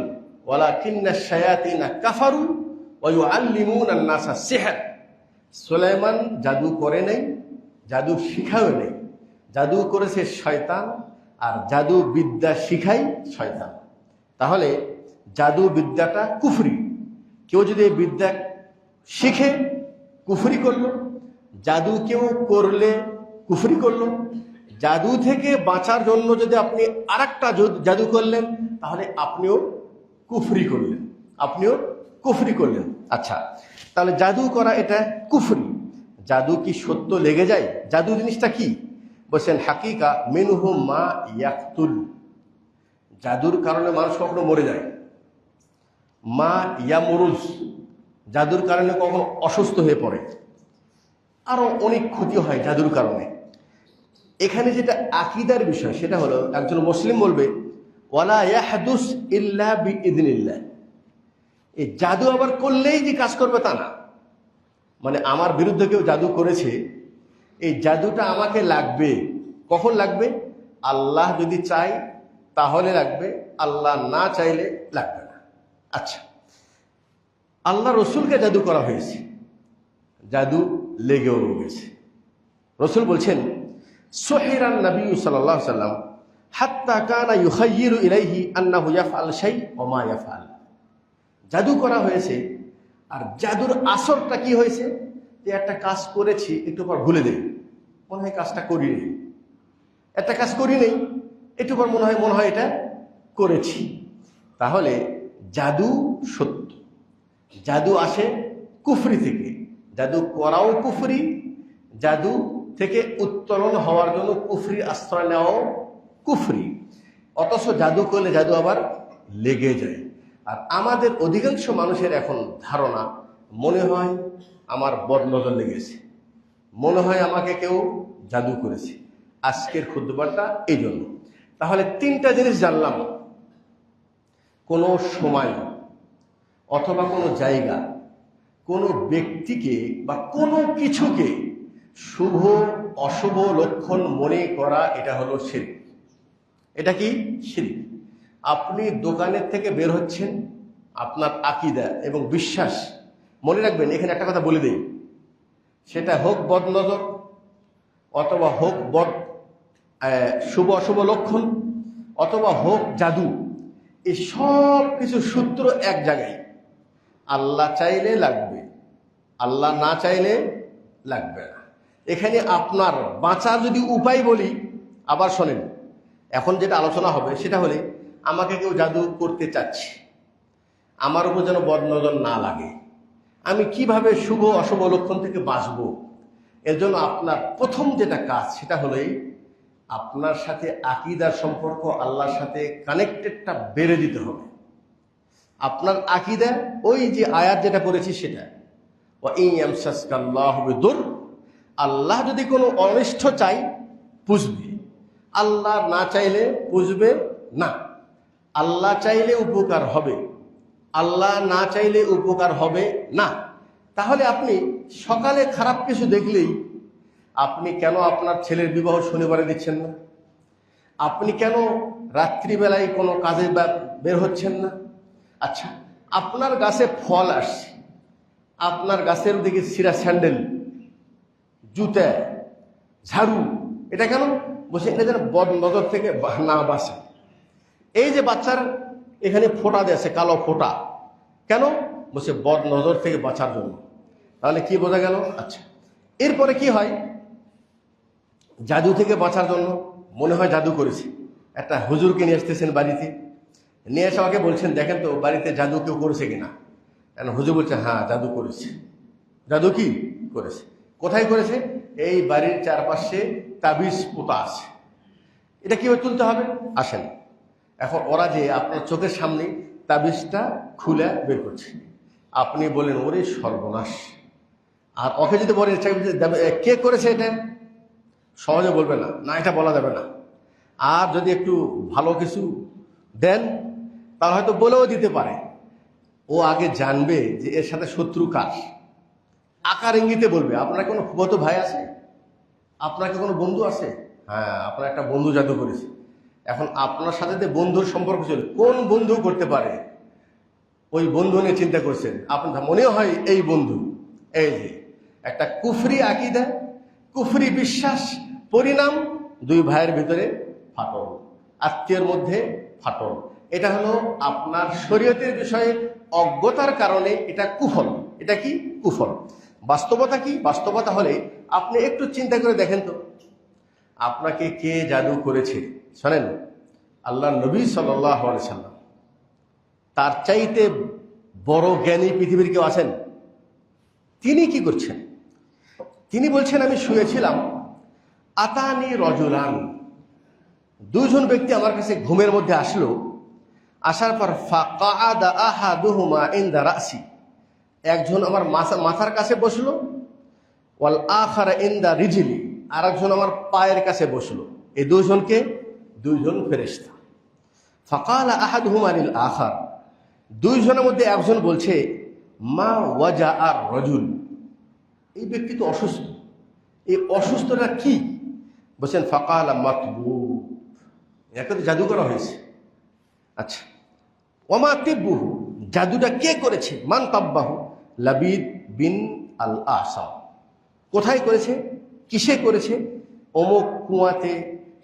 ওয়ালাকিন্না শায়াতিনা কাফারু ওয়া ইউআল্লিমুনা আন-নাসা সিহর। সুলাইমান জাদু করে নাই, জাদু শিখায়ও নেই। জাদু করেছে শয়তান, আর জাদু বিদ্যা শিখাই শয়তান। তাহলে জাদু বিদ্যাটা কুফরি। কেউ যদি এই বিদ্যা শিখে কুফরি করলো, জাদু কেউ করলে কুফরি করলো। জাদু থেকে বাঁচার জন্য যদি আপনি আরেকটা জাদু করলেন, তাহলে আপনিও কুফরি করলেন, আপনিও কুফরি করলেন। আচ্ছা, তাহলে জাদু করা এটা কুফরি। জাদু কি সত্য লেগে যায়? জাদু জিনিসটা কি? বলছেন হাকিকা মিনহু মা ইয়াকতুল। জাদুর কারণে মানুষ কখনো মরে যায়। মা ইয়ামরুজ, জাদুর কারণে কখনো অসুস্থ হয়ে পড়ে। আরো অনেক ক্ষতি হয় জাদুর কারণে। এখানে যেটা আকীদার বিষয়, সেটা হলো একজন মুসলিম বলবে ওয়ালা ইয়াহদুস ইল্লা বিইذনিল্লাহ। এই জাদু আবার করলেই যে কাজ করবে তা না। মানে আমার বিরুদ্ধে কেউ জাদু করেছে, এই জাদুটা আমাকে লাগবে। কখন লাগবে? আল্লাহ যদি চাই তাহলে লাগবে, আল্লাহ না চাইলে লাগবে না। আচ্ছা, আল্লাহ রসুলকে জাদু করা হয়েছে, জাদু লেগেও গেছে। রসুল বলছেন, সুহিরান নবী সাল্লাল্লাহু আলাইহি ওয়াসাল্লাম হাত্তা কানা ইউখায়্যিরু ইলাইহি আন্নাহু ইয়াফআল শাই ওয়া মা ইয়াফআল। জাদু করা হয়েছে, আর জাদুর আসরটা কি হয়েছে? যে একটা কাজ করেছি, একটু পর ভুলে দেই, মনে হয় কাজটা করিনি। একটা কাজ করি নেই, একটু পর মনে হয় এটা করেছি। তাহলে জাদু সত্য। জাদু আসে কুফরি থেকে, জাদু করাও কুফরি, জাদু থেকে উত্তোলন হওয়ার জন্য কুফরি আশ্রয় নেওয়াও কুফরি। অথচ জাদু করলে জাদু আবার লেগে যায়। আর আমাদের অধিকাংশ মানুষের এখন ধারণা, মনে হয় আমার বদনজর লেগেছে, মনে হয় আমাকে কেউ জাদু করেছে। আজকের খুতবাটা এই জন্য। তাহলে তিনটা জিনিস জানলাম, কোনো সময় অথবা কোনো জায়গা, কোনো ব্যক্তিকে বা কোনো কিছুকে শুভ অশুভ লক্ষণ মনে করা, এটা হলো শিরক। এটা কি? শিরক। আপনি দোকানের থেকে বের হচ্ছেন, আপনার আকীদা এবং বিশ্বাস, মনে রাখবেন এখানে একটা কথা বলে দেই, সেটা হোক বদনজর অথবা হোক শুভ অশুভ লক্ষণ অথবা হোক জাদু, এই সব কিছু সূত্র এক জায়গায়। আল্লাহ চাইলে লাগবে, আল্লাহ না চাইলে লাগবে না। এখানে আপনার বাঁচার যদি উপায় বলি, আবার শোনেন, এখন যেটা আলোচনা হবে সেটা হলে আমাকে কেউ জাদু করতে চাচ্ছে, আমার উপর যেন বদনজর না লাগে, আমি কিভাবে শুভ অশুভ লক্ষণ থেকে বাঁচবো। এর জন্য আপনার প্রথম যেটা কাজ সেটা হলোই আপনার সাথে আকীদার সম্পর্ক, আল্লাহর সাথে কানেক্টেডটা বেড়ে দিতে হবে। আপনার আকীদা, ওই যে আয়াত যেটা পড়েছি সেটা, ওয়া ইন ইয়ামসাসকাল্লাহু বিদুর, আল্লাহ যদি কোনো অনিষ্ট চাই বুঝবে, আল্লাহ না চাইলে বুঝবে না। আল্লাহ চাইলে উপকার হবে, আল্লাহ না চাইলে উপকার হবে না। তাহলে আপনি সকালে খারাপ কিছু দেখলেই আপনি কেন আপনার ছেলের বিবাহ শনিবারে দিচ্ছেন না? আপনি কেন রাত্রিবেলায় কোনো কাজে বের হচ্ছেন না? আচ্ছা, আপনার গাছে ফল আসছে, আপনার গাছের দিকে ছিঁড়া স্যান্ডেল, জুতা, ঝাড়ু, এটা কেন? বলছে এটা যেন বদনজর থেকে না বাঁচে। এই যে বাচ্চার এখানে ফোঁটা দিয়েছে, কালো ফোঁটা, কেন? বলছে বদনজর থেকে বাঁচার জন্য। তাহলে কি বোঝা গেল? আচ্ছা, এরপরে কি হয়? জাদু থেকে বাঁচার জন্য মনে হয় জাদু করেছে, একটা হুজুরকে নিয়ে আসতেছেন বাড়িতে, নিয়ে এসে আমাকে বলছেন, দেখেন তো বাড়িতে জাদু কেউ করেছে কিনা। কেন? হুজুর বলছে হ্যাঁ জাদু করেছে। জাদু কি করেছে? কোথায় করেছে? এই বাড়ির চারপাশে তাবিজ পোতা আছে। এটা কিভাবে তুলতে হবে? আসেন, এখন ওরা যে আপনার চোখের সামনে তাবিজটা খুলে বের করছে, আপনি বলেন ওরে সর্বনাশ। আর ওকে যদি বলেন কে করেছে এটা, সহজে বলবে না, না এটা বলা যাবে না। আর যদি একটু ভালো কিছু দেন তাহলে হয়তো বলেও দিতে পারে। ও আগে জানবে যে এর সাথে শত্রু কার, আকার ইঙ্গিতে বলবে। আপনার কোনো ফুফাতো ভাই আছে? আপনার কি কোনো বন্ধু আছে? হ্যাঁ, আপনার একটা বন্ধু জাদু করেছে। এখন আপনার সাথে যে বন্ধুর সম্পর্ক ছিল, কোন বন্ধু করতে পারে, ওই বন্ধু নিয়ে চিন্তা করছেন, আপনার মনে হয় এই বন্ধু। এই যে একটা কুফরি আকীদা, কুফরি বিশ্বাস, পরিণাম দুই ভাইয়ের ভিতরে ফাটল, আত্মীয়ের মধ্যে ফাটল। এটা হলো আপনার শরীয়তের বিষয়ে অজ্ঞতার কারণে এটা কুফল। এটা কি? কুফল। বাস্তবতা কি? বাস্তবতা হলে আপনি একটু চিন্তা করে দেখেন তো, আপনাকে কে জাদু করেছে? শোনেন, আল্লাহ নবী সাল্লাল্লাহু আলাইহি সাল্লাম, তার চাইতে বড় জ্ঞানী পৃথিবীর কেউ আছেন? তিনি কি করছেন? তিনি বলছেন, আমি শুয়েছিলাম, আতানি রজুলান, দুজন ব্যক্তি আমার কাছে ঘুমের মধ্যে আসলো। আসার পর ফাকাআদা আহাদুহুমা ইনদা রাসি, একজন আমার মাথার কাছে বসলো, ওয়াল আখারা ইনদা রিজলি, আর একজন আমার পায়ের কাছে বসলো। এই দুজনকে দুইজন ফেরেশতা। ফাকালা আহাদুহুমা লিল আখার, দুইজনের মধ্যে একজন বলছে, মা ওয়াজা আর রজুল, এই ব্যক্তি তো অসুস্থ, এই অসুস্থটা কি? বলছেন ফাকালা মাতবুব, একে তো জাদু করা হয়েছে। আচ্ছা, ওমা তিব্বুহু, জাদুটা কে করেছে? মান তাব্বাহু, লাবিদ বিন আল আসাম। কোথায় করেছে, কিসে করেছে? অমুক কুয়াতে,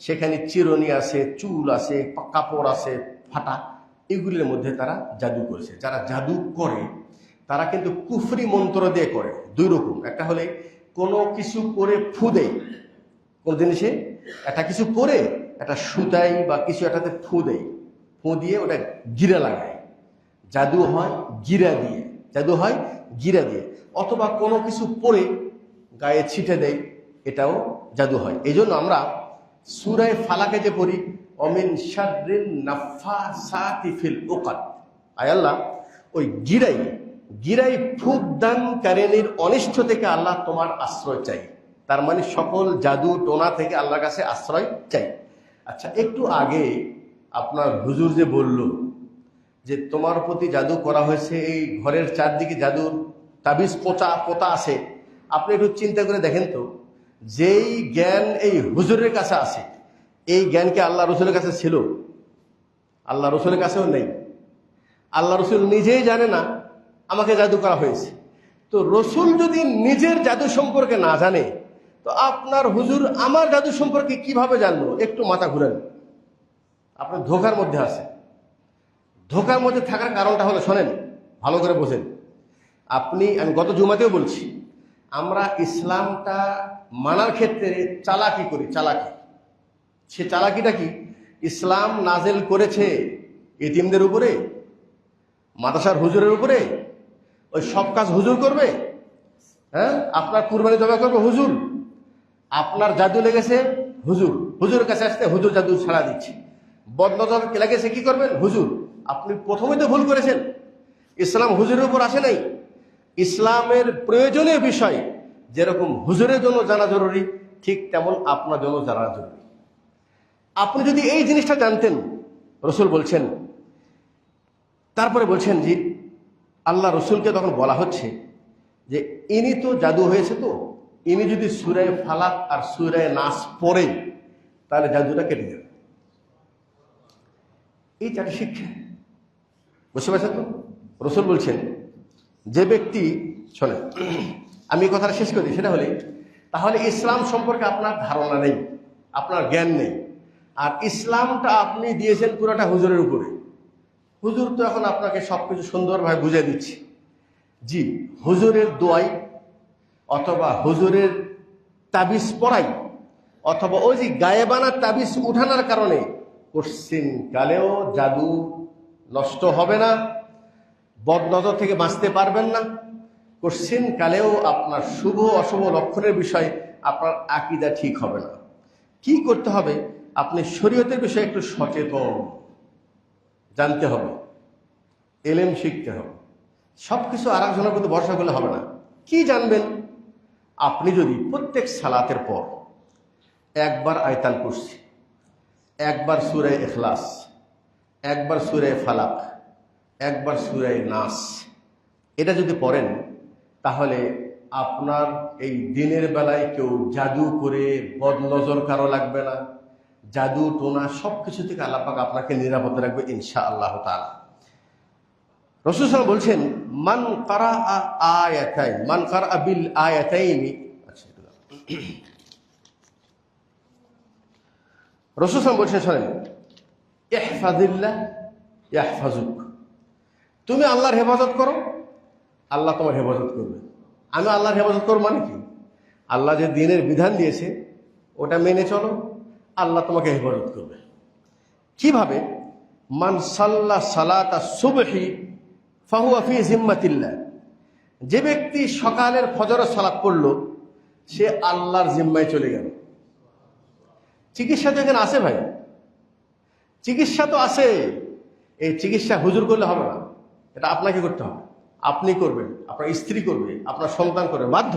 সেখানে চিরুনি আছে, চুল আছে, কাপড় আছে ফাটা, এগুলির মধ্যে তারা জাদু করেছে। যারা জাদু করে তারা কিন্তু কুফরি মন্ত্র দিয়ে করে। দুই রকম, একটা হলে কোনো কিছু করে ফু দেয়, কোন জিনিসে একটা কিছু করে একটা সুতাই বা কিছু একটাতে ফু দেয়, ফু দিয়ে ওটা গিরা লাগায়, জাদু হয় গিরা দিয়ে, জাদু হয় গিরা দিয়ে। অথবা কোনো কিছু পরে গায়ে ছিটে দেয়, এটাও জাদু হয়। এই জন্য আমরা সূরা ফালাকে যে পড়ি, অমিন শাররিন নাফাসাতি ফিল উকাদ, আয় আল্লাহ ওই গিরাই ফুক দানকারিনীর অনিষ্ট থেকে আল্লাহ তোমার আশ্রয় চাই। তার মানে সকল জাদু টোনা থেকে আল্লাহর কাছে আশ্রয় চাই। আচ্ছা, একটু আগে আপনার হুজুর যে বলল যে তোমার প্রতি জাদু করা হয়েছে, এই ঘরের চারদিকে জাদুর তাবিজ পোতা আছে, আপনি একটু চিন্তা করে দেখেন তো, যেই জ্ঞান এই হুজুরের কাছে আছে, এই জ্ঞানকে আল্লাহ রসুলের কাছে ছিল? আল্লাহ রসুলের কাছেও নেই। আল্লাহ রসুল নিজেই জানে না আমাকে জাদু করা হয়েছে। তো রসুল যদি নিজের জাদু সম্পর্কে না জানে, তো আপনার হুজুর আমার জাদু সম্পর্কে কিভাবে জানলো? একটু মাথা ঘুরেন, আপনি ধোকার মধ্যে আছে। ধোকার মধ্যে থাকার কারণটা হলো, শোনেন ভালো করে বোঝেন। আমি গত জুমাতেও বলছি, আমরা ইসলামটা মানার ক্ষেত্রে চালাকি করি। সে চালাকিটা কি? ইসলাম নাজেল করেছে এতিমদের উপরে, মাদ্রাসার হুজুরের উপরে, ওই সব কাজ হুজুর করবে। হ্যাঁ, আপনার কুরবানি জমা করবে হুজুর, আপনার জাদু লেগেছে হুজুরের কাছে আসতে হুজুর জাদু ছাড়া দিচ্ছে। বদনজর লেগেছে, কি করবেন? হুজুর। আপনি প্রথমে তো ভুল করেছেন। ইসলাম হুজুরের উপর আসে নাই। ইসলামের প্রয়োজনীয় বিষয় যেরকম হুজুরের জন্য জানা জরুরি, ঠিক তেমন আপনার জন্য জানা জরুরি। আপনি যদি এই জিনিসটা জানতেন, রসুল বলছেন, তারপরে বলছেন যে আল্লাহ রসুলকে তখন বলা হচ্ছে যে ইনি তো জাদু হয়েছে, তো ইনি যদি সূরা ফালাক আর সূরা নাস পড়ে তাহলে জাদুটা কেটে যাবে। এই চারটি শিক্ষা, বুঝতে পারছেন তো? রসুল বলছেন যে ব্যক্তি, শোনেন আমি কথাটা শেষ করি, সেটা হলে তাহলে ইসলাম সম্পর্কে আপনার ধারণা নেই, আপনার জ্ঞান নেই। আর ইসলামটা আপনি দিয়েছেন পুরোটা হুজুরের উপরে। হুজুর তো এখন আপনাকে সবকিছু সুন্দরভাবে বুঝিয়ে দিচ্ছে। জি, হুজুরের দোয়াই অথবা হুজুরের তাবিজ পড়াই অথবা ওই যে গায়েবানা তাবিজ উঠানোর কারণে কোশ্চিন কালেও জাদু নষ্ট হবে না, বদনজর থেকে বাঁচতে পারবেন না। কোশ্চিন কালেও আপনার শুভ অশুভ লক্ষণের বিষয় আপনার আকীদা ঠিক হবে না। কি করতে হবে? আপনি শরীয়তের বিষয়ে একটু সচেতন, জানতে হবে, এলেম শিখতে হবে। সবকিছু আর একজনের প্রতি ভরসা করলে হবে না। কি জানবেন? আপনি যদি প্রত্যেক সালাতের পর একবার আয়তাল কুরসি, একবার সূরা ইখলাস, একবার সূরা ফালাক, একবার সূরা নাস, এটা যদি পড়েন, তাহলে আপনার এই দিনের বেলায় কেউ জাদু করে বদনজর কারো লাগবে না। জাদু টোনা সবকিছু থেকে আল্লাহ পাক আপনাকে নিরাপদ রাখবে ইনশাআল্লাহ তাআলা। রাসূল সাল্লাল্লাহু আলাইহি ওয়াসাল্লাম বলছেন, মান কারা বিল আয়াতাইনি, আচ্ছা রাসূল সাল্লাল্লাহু আলাইহি ওয়াসাল্লাম বলছেন, শোনেন, ইহফাজিল্লাহ ইয়াহফাজুক, তুমি আল্লাহর হেফাজত করো, আল্লাহ তোমার হেফাজত করবে। আমি আল্লাহর হেফাজত করবো মানে কি? আল্লাহ যে দ্বীনের বিধান দিয়েছে ওটা মেনে চলো, আল্লাহ তোমাকে হেফাজত করবে। কিভাবে? মান সাল্লা সালাতা সুবহি ফাহুয়া ফি জিম্মাতিল্লাহ, যে ব্যক্তি সকালের ফজরের সালাত পড়লো সে আল্লাহর জিম্মায় চলে গেল। চিকিৎসা তো এখানে আছে ভাই, চিকিৎসা তো আছে। এই চিকিৎসা হুজুর করলে হবে না, এটা আপনাকে করতে হবে। আপনি করবেন, আপনার স্ত্রী করবে, আপনার সন্তান করবে, বাধ্য।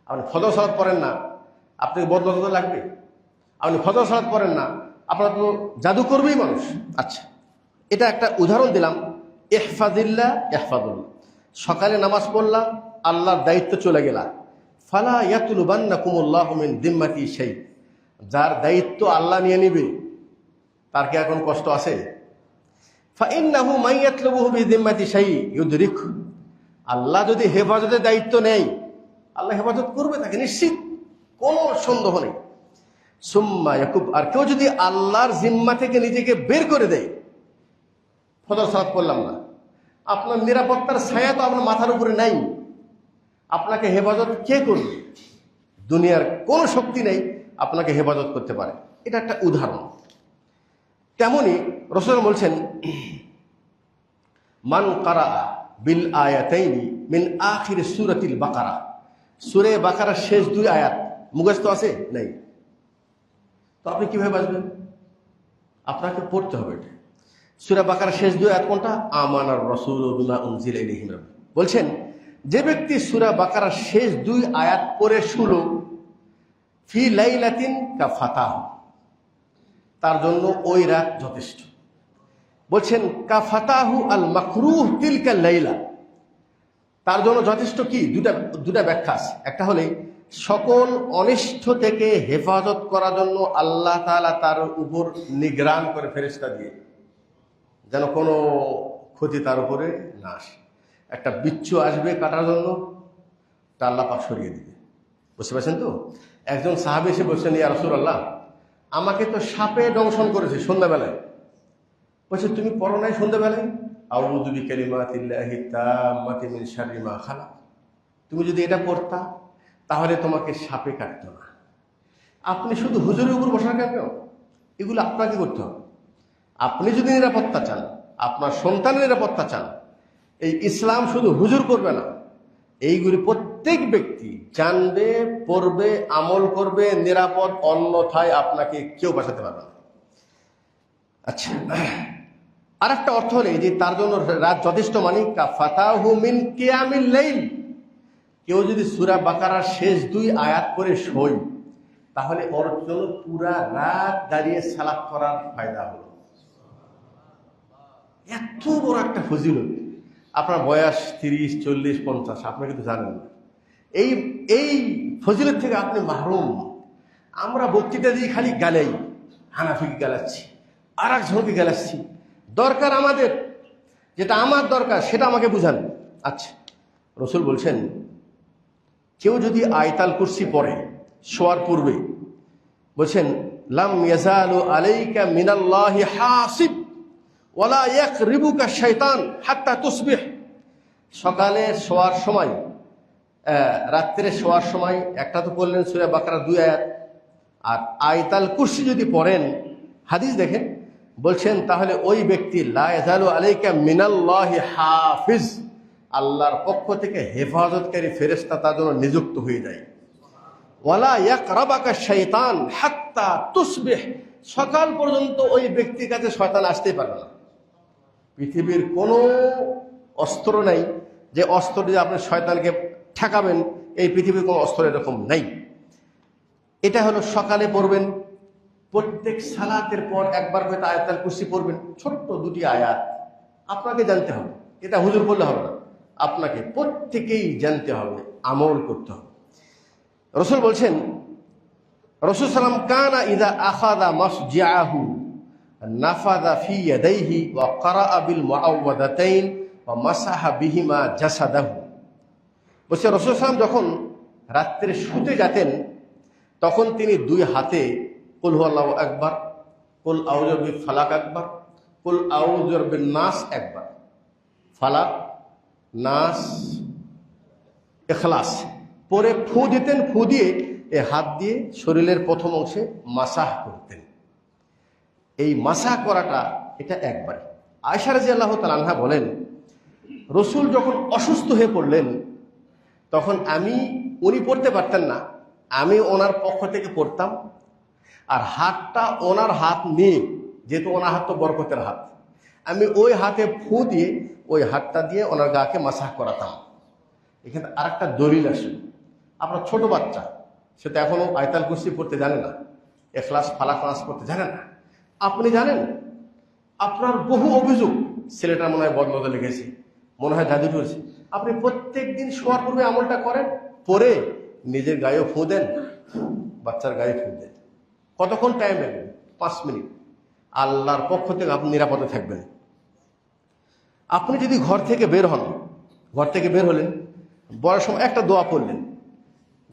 আপনি ফজর সালাত পড়েন না, আপনাকে বদনজর লাগবে। আপনি ফজর সালাত পড়েন না, আপনারা তো জাদু করবেই মানুষ। আচ্ছা, এটা একটা উদাহরণ দিলাম। ইহফাজিল্লাহ ইহফাজুল্লাহ, সকালে নামাজ পড়লা, আল্লাহর দায়িত্ব চলে গেলা। ফালা ইয়াতলুবান্নাকুমুল্লাহু মিন দিম্মাতি শাই, যার দায়িত্ব আল্লাহ নিয়ে নিবে তার কি এখন কষ্ট আছে? ফাইন্নাহু মান ইয়াতলুবুহু বিদিম্মাতি শাই ইউদরিক, আল্লাহ যদি হেফাজতের দায়িত্ব নেয় আল্লাহ হেফাজত করবে তাকে, নিশ্চিত, কোনো সন্দেহ নেই। সুম্মা ইয়াকুব, আর কেউ যদি আল্লাহর জিম্মা থেকে নিজেকে বের করে দেয়, ফজর সালাত পড়লাম না, আপনার নিরাপত্তার ছায়া তো আপনার মাথার উপরে নাই, আপনাকে হেফাজত কে করবে? দুনিয়ার কোনো শক্তি নেই আপনাকে হেফাজত করতে পারে। এটা একটা উদাহরণ। তেমনি রাসূল বলছেন, মান কারা বিল আয়াতাইনি মিন আখির সূরাতিল বাকারা, সূরা বাকারার শেষ 2 আয়াত মুখস্থ আছে নাই, তো আপনি কিভাবে বাঁচবেন? আপনাকে পড়তে হবে। এটা সূরা বাকারার শেষ 2 আয়াত কোনটা? আমানার রাসূলু বিমা উনজিলা ইলাইহি মির রাব্বিহি। বলছেন যে ব্যক্তি সূরা বাকারার শেষ 2 আয়াত পড়ে শুলো, ফি লাইলাতিন কাফাতাহ, তার জন্য ওই রাত যথেষ্ট। বলছেন কাফাতাহু আল মাকরুহ তিলকা লাইলা, তার জন্য যথেষ্ট কি? দুটা ব্যাখ্যা আছে। একটা হলে সকল অনিষ্ট থেকে হেফাজত করার জন্য আল্লাহ তাআলা তার উপর নিগরান করে ফেরেশতা দিয়ে, যেন কোনো ক্ষতি তার উপরে না আসে। একটা বিচ্ছু আসবে কাটার জন্য, তা আল্লাহ পাক সরিয়ে দিবে। বুঝতে পারছেন তো? একজন সাহাবী এসে বলছেন, ইয়া রাসূলুল্লাহ, আমাকে তো সাপে দংশন করেছে সন্ধ্যাবেলায়। বলছে তুমি পড়ো নাই সন্ধ্যাবেলায় আউযু বিকালিমাতিল্লাহি তাম্মাতি মিন শাররি মা খালাক? তুমি যদি এটা পড়তা তাহলে তোমাকে সাপে কাটতো না। আপনি শুধু হুজুরের উপর বসা কেন? এগুলো আপনাকে করতে হবে। আপনি যদি নিরাপত্তা চান, আপনার সন্তানের নিরাপত্তা চান, এই ইসলাম শুধু হুজুর করবে না, এইগুলি প্রত্যেক ব্যক্তি জানবে, পড়বে, আমল করবে, নিরাপদ, অন্যথায় আপনাকে কেউ বাঁচাতে পারবে না। আচ্ছা, আর একটা অর্থ হলে যে তার জন্য রাত যথেষ্ট, মানে কাফাতাহু মিন কিয়ামিল লাইল, কেউ যদি সূরা বাকারার শেষ 2 আয়াত করে শোয় তাহলে ওর জন্য পুরা রাত দাঁড়িয়ে সালাত করার ফায়দা হলো। এত বড় একটা ফজিলত। আপনার বয়স 30, 40, 50, আপনি কিন্তু জানেন না। এই ফজিলত থেকে আপনি মাহরুম। আমরা বক্তৃতা দিয়ে খালি গালাই, হানাফিকে গালাচ্ছি, আর একজনকে গালাচ্ছি। দরকার আমাদের, যেটা আমার দরকার সেটা আমাকে বুঝান। আচ্ছা, রাসূল বলছেন কেউ যদি আয়াতুল কুরসি পড়ে শোয়ার পূর্বে, বলছেন লাম ইয়াজালু আলাইকা মিনাল্লাহি হাসিব ওয়ালা ইয়াকরিবুকা শাইতান হাত্তা তুসবিহ। সকালে শোয়ার সময়, রাত্রে শোয়ার সময় একটা তো পড়লেন সূরা বাকারা 2 আয়াত, আর আয়াতুল কুরসি যদি পড়েন, হাদিস দেখেন, বলছেন তাহলে ওই ব্যক্তি লা ইয়াজালু আলাইকা মিনাল্লাহি হাফিজ, আল্লাহর পক্ষ থেকে হেফাজতকারী ফেরেশতা তার জন্য নিযুক্ত হয়ে যায়। ওয়ালা ইয়াকরাবাকা শাইতান হাত্তা তুসবিহ, সকাল পর্যন্ত ওই ব্যক্তির কাছে শয়তান আসতেই পারবে না। পৃথিবীর কোনো অস্ত্র নাই যে অস্ত্র দিয়ে আপনি শয়তানকে ঠেকাবেন, এই পৃথিবীর কোনো অস্ত্র এরকম নাই। এটা হলো সকালে পড়বেন, প্রত্যেক সালাতের পর একবার করে আয়াতুল কুরসি পড়বেন, ছোট্ট 2টি আয়াত। আপনাকে জানতে হবে, এটা হুজুর বললে হবে না, আপনাকে প্রত্যেকেই জানতে হবে, আমল করতে হবে। রাসূল বলছেন, রাসূল সাল্লাম কানা ইযা আখাযা মাসজিআহু নাফাযা ফি ইয়াদাইহি ওয়া ক্বারাআ বিল মুআউযাতাইন ওয়া মাসাহা বিহিমা জাসাদাহু। বলছে রাসূল সাল্লাম যখন রাত্রে শুতে যেতেন তখন তিনি 2 হাতে কুল হুয়াল্লাহু আকবার, কুল আউযু বিল ফালাক একবার, কুল আউযু বিন নাস একবার, ফালাক, নাস, ইখলাস পরে ফু দিতেন। ফু দিয়ে এই হাত দিয়ে শরীরের প্রথম অংশে মাসাহ করতেন। এই মাসাহ করাটা এটা একবারে। আয়েশা রাদিয়াল্লাহু তাআলা আনহা বলেন, রাসূল যখন অসুস্থ হয়ে পড়লেন তখন উনি পড়তে পারতেন না, আমি ওনার পক্ষ থেকে পড়তাম, আর হাতটা ওনার হাত নিয়ে, যেহেতু ওনার হাত তো বরকতের হাত, আমি ওই হাতে ফু দিয়ে ওই হাতটা দিয়ে ওনার গাকে মাসাহ করাতাম। এখানে আরেকটা দলিল আসে, আপনার ছোট বাচ্চা, সে তো এখনো আয়াতুল কুরসি পড়তে জানে না, ইখলাস, ফালাক, নাস পড়তে জানে না, আপনি জানেন আপনার বহু অভিযোগ, ছেলেটা মনে হয় বদনজর লেগেছে, মনে হয় জাদু করেছে, আপনি প্রত্যেক দিন শোয়ার পূর্বে আমলটা করেন, পরে নিজের গায়েও ফু দেন, বাচ্চার গায়ে ফু দেন। কতক্ষণ টাইম লাগবে? 5 মিনিট। আল্লাহর পক্ষ থেকে আপনি নিরাপদে থাকবেন। আপনি যদি ঘর থেকে বের হন, ঘর থেকে বের হলেন, বড় সময় একটা দোয়া পড়লেন,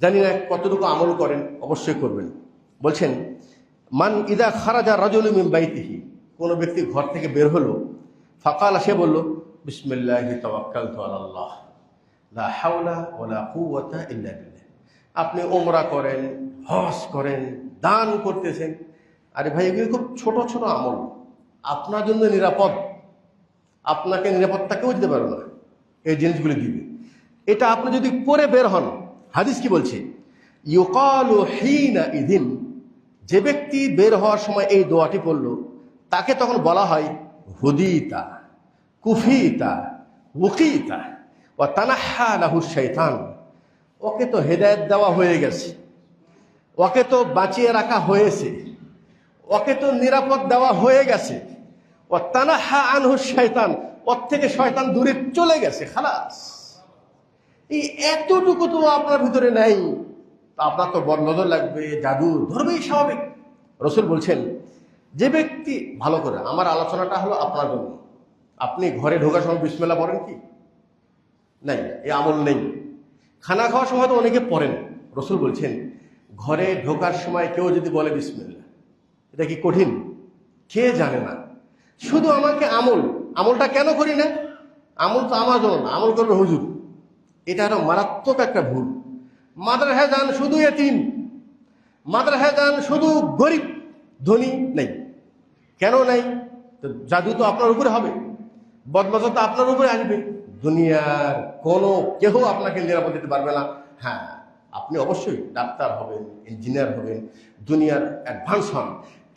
জানি না কতটুকু আমল করেন, অবশ্যই করবেন। বলছেন মান ইদা খারাজা রাজুলু মিন বাইতিহি, কোনো ব্যক্তি ঘর থেকে বের হলো, ফাকালা, সে বলল বিসমিল্লাহি তাওয়াক্কালতু আলাল্লাহ লা হাওলা ওয়ালা কুওয়াতা ইল্লা বিল্লাহ। আপনি ওমরা করেন, হজ করেন, দান করতেছেন, আরে ভাই এগুলো খুব ছোট ছোট আমল, আপনার জন্য নিরাপদ, আপনাকে নিরাপত্তা কেউ দিতে পারবে না, এই জিনিসগুলি দিবে। এটা আপনি যদি করে বের হন, হাদিস কি বলছে, ইউকালু হিনা ইদিন, যে ব্যক্তি বের হওয়ার সময় এই দোয়াটি পড়ল, তাকে তখন বলা হয় হুদিতা, কুফিতা, উকিতা ওয়া তানাহা লাহু শাইতান। ওকে তো হেদায়েত দেওয়া হয়ে গেছে, ওকে তো বাঁচিয়ে রাখা হয়েছে, ওকে তো নিরাপদ দেওয়া হয়ে গেছে। ওয়া তানাহা আনহু শাইতান, ওর থেকে শয়তান দূরে চলে গেছে, খালাস। এই এতটুকু তো আপনার ভিতরে নাই, আপনার তো বদনজর লাগবে, জাদু ধরবেই, স্বাভাবিক। রসুল বলছেন যে ব্যক্তি, ভালো করে আমার আলোচনাটা হলো আপনার জন্য, আপনি ঘরে ঢোকার সময় বিসমিল্লাহ পড়েন কি? নাই, এই আমল নেই। খানা খাওয়ার সময় তো অনেকে পড়েন। রসুল বলছেন ঘরে ঢোকার সময় কেউ যদি বলে বিসমিল্লাহ, এটা কি কঠিন? কে জানে না। শুধু আমাকে আমলটা কেন করি না? আমল তো আমার জন্য না, আমল করবে হুজুর। এটা আরো মারাত্মক একটা ভুল। মাদ্রাসায় যান শুধু এতিম, মাদ্রাসায় যান শুধু গরিব, ধনী নেই। কেন নাই? তো জাদু তো আপনার উপরে হবে, বদনজর তো আপনার উপরে আসবে। দুনিয়ার কোনো কেউ আপনাকে নিরাপদ দিতে পারবে না। হ্যাঁ, আপনি অবশ্যই ডাক্তার হবেন, ইঞ্জিনিয়ার হবেন, দুনিয়ার অ্যাডভান্স হন,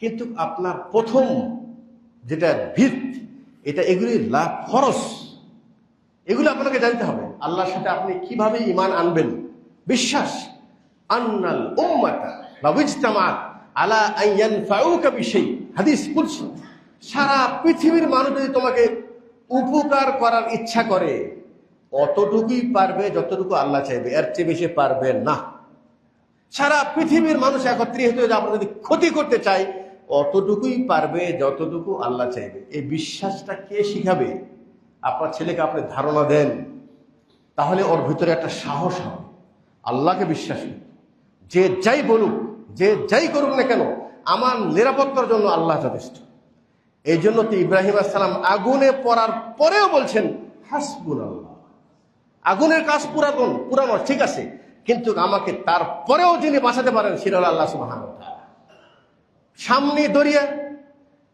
কিন্তু আপনার প্রথম যেটা ভিত, এটা এগুলি লাভ ফরজ, এগুলো আপনাকে জানতে হবে। আল্লাহর সাথে আপনি কিভাবে ঈমান আনবেন, বিশ্বাস। আন্নাল উম্মাতা লাউ ইজতামাআত আলা আন ইয়ানফাউকা বিশাই, হাদিস কুদসি। সারা পৃথিবীর মানুষ যদি তোমাকে উপকার করার ইচ্ছা করে, অতটুকুই পারবে যতটুকু আল্লাহ চাইবে, এর চেয়ে বেশি পারবে না। সারা পৃথিবীর মানুষ একত্রিত হয়ে আপনার যদি ক্ষতি করতে চায়, অতটুকুই পারবে যতটুকু আল্লাহ চাইবে। এই বিশ্বাসটা কে শিখাবে? আপনার ছেলেকে আপনি ধারণা দেন, তাহলে ওর ভিতরে একটা সাহস হবে, আল্লাহকে বিশ্বাস করবে। যে যাই বলুক, যে যাই করুক না কেন, আমার নিরাপত্তার জন্য আল্লাহ যথেষ্ট। এই জন্য তো ইব্রাহিম আলাইহিস সালাম আগুনে পড়ার পরেও বলছেন হাসবুনাল্লাহ। আগুনের কাজ পুরানো ঠিক আছে, কিন্তু আমাকে তারপরেও যিনি বাঁচাতে পারেন সেটা হলো আল্লাহ সুবহানাহু ওয়া তাআলা। সামনে দরিয়া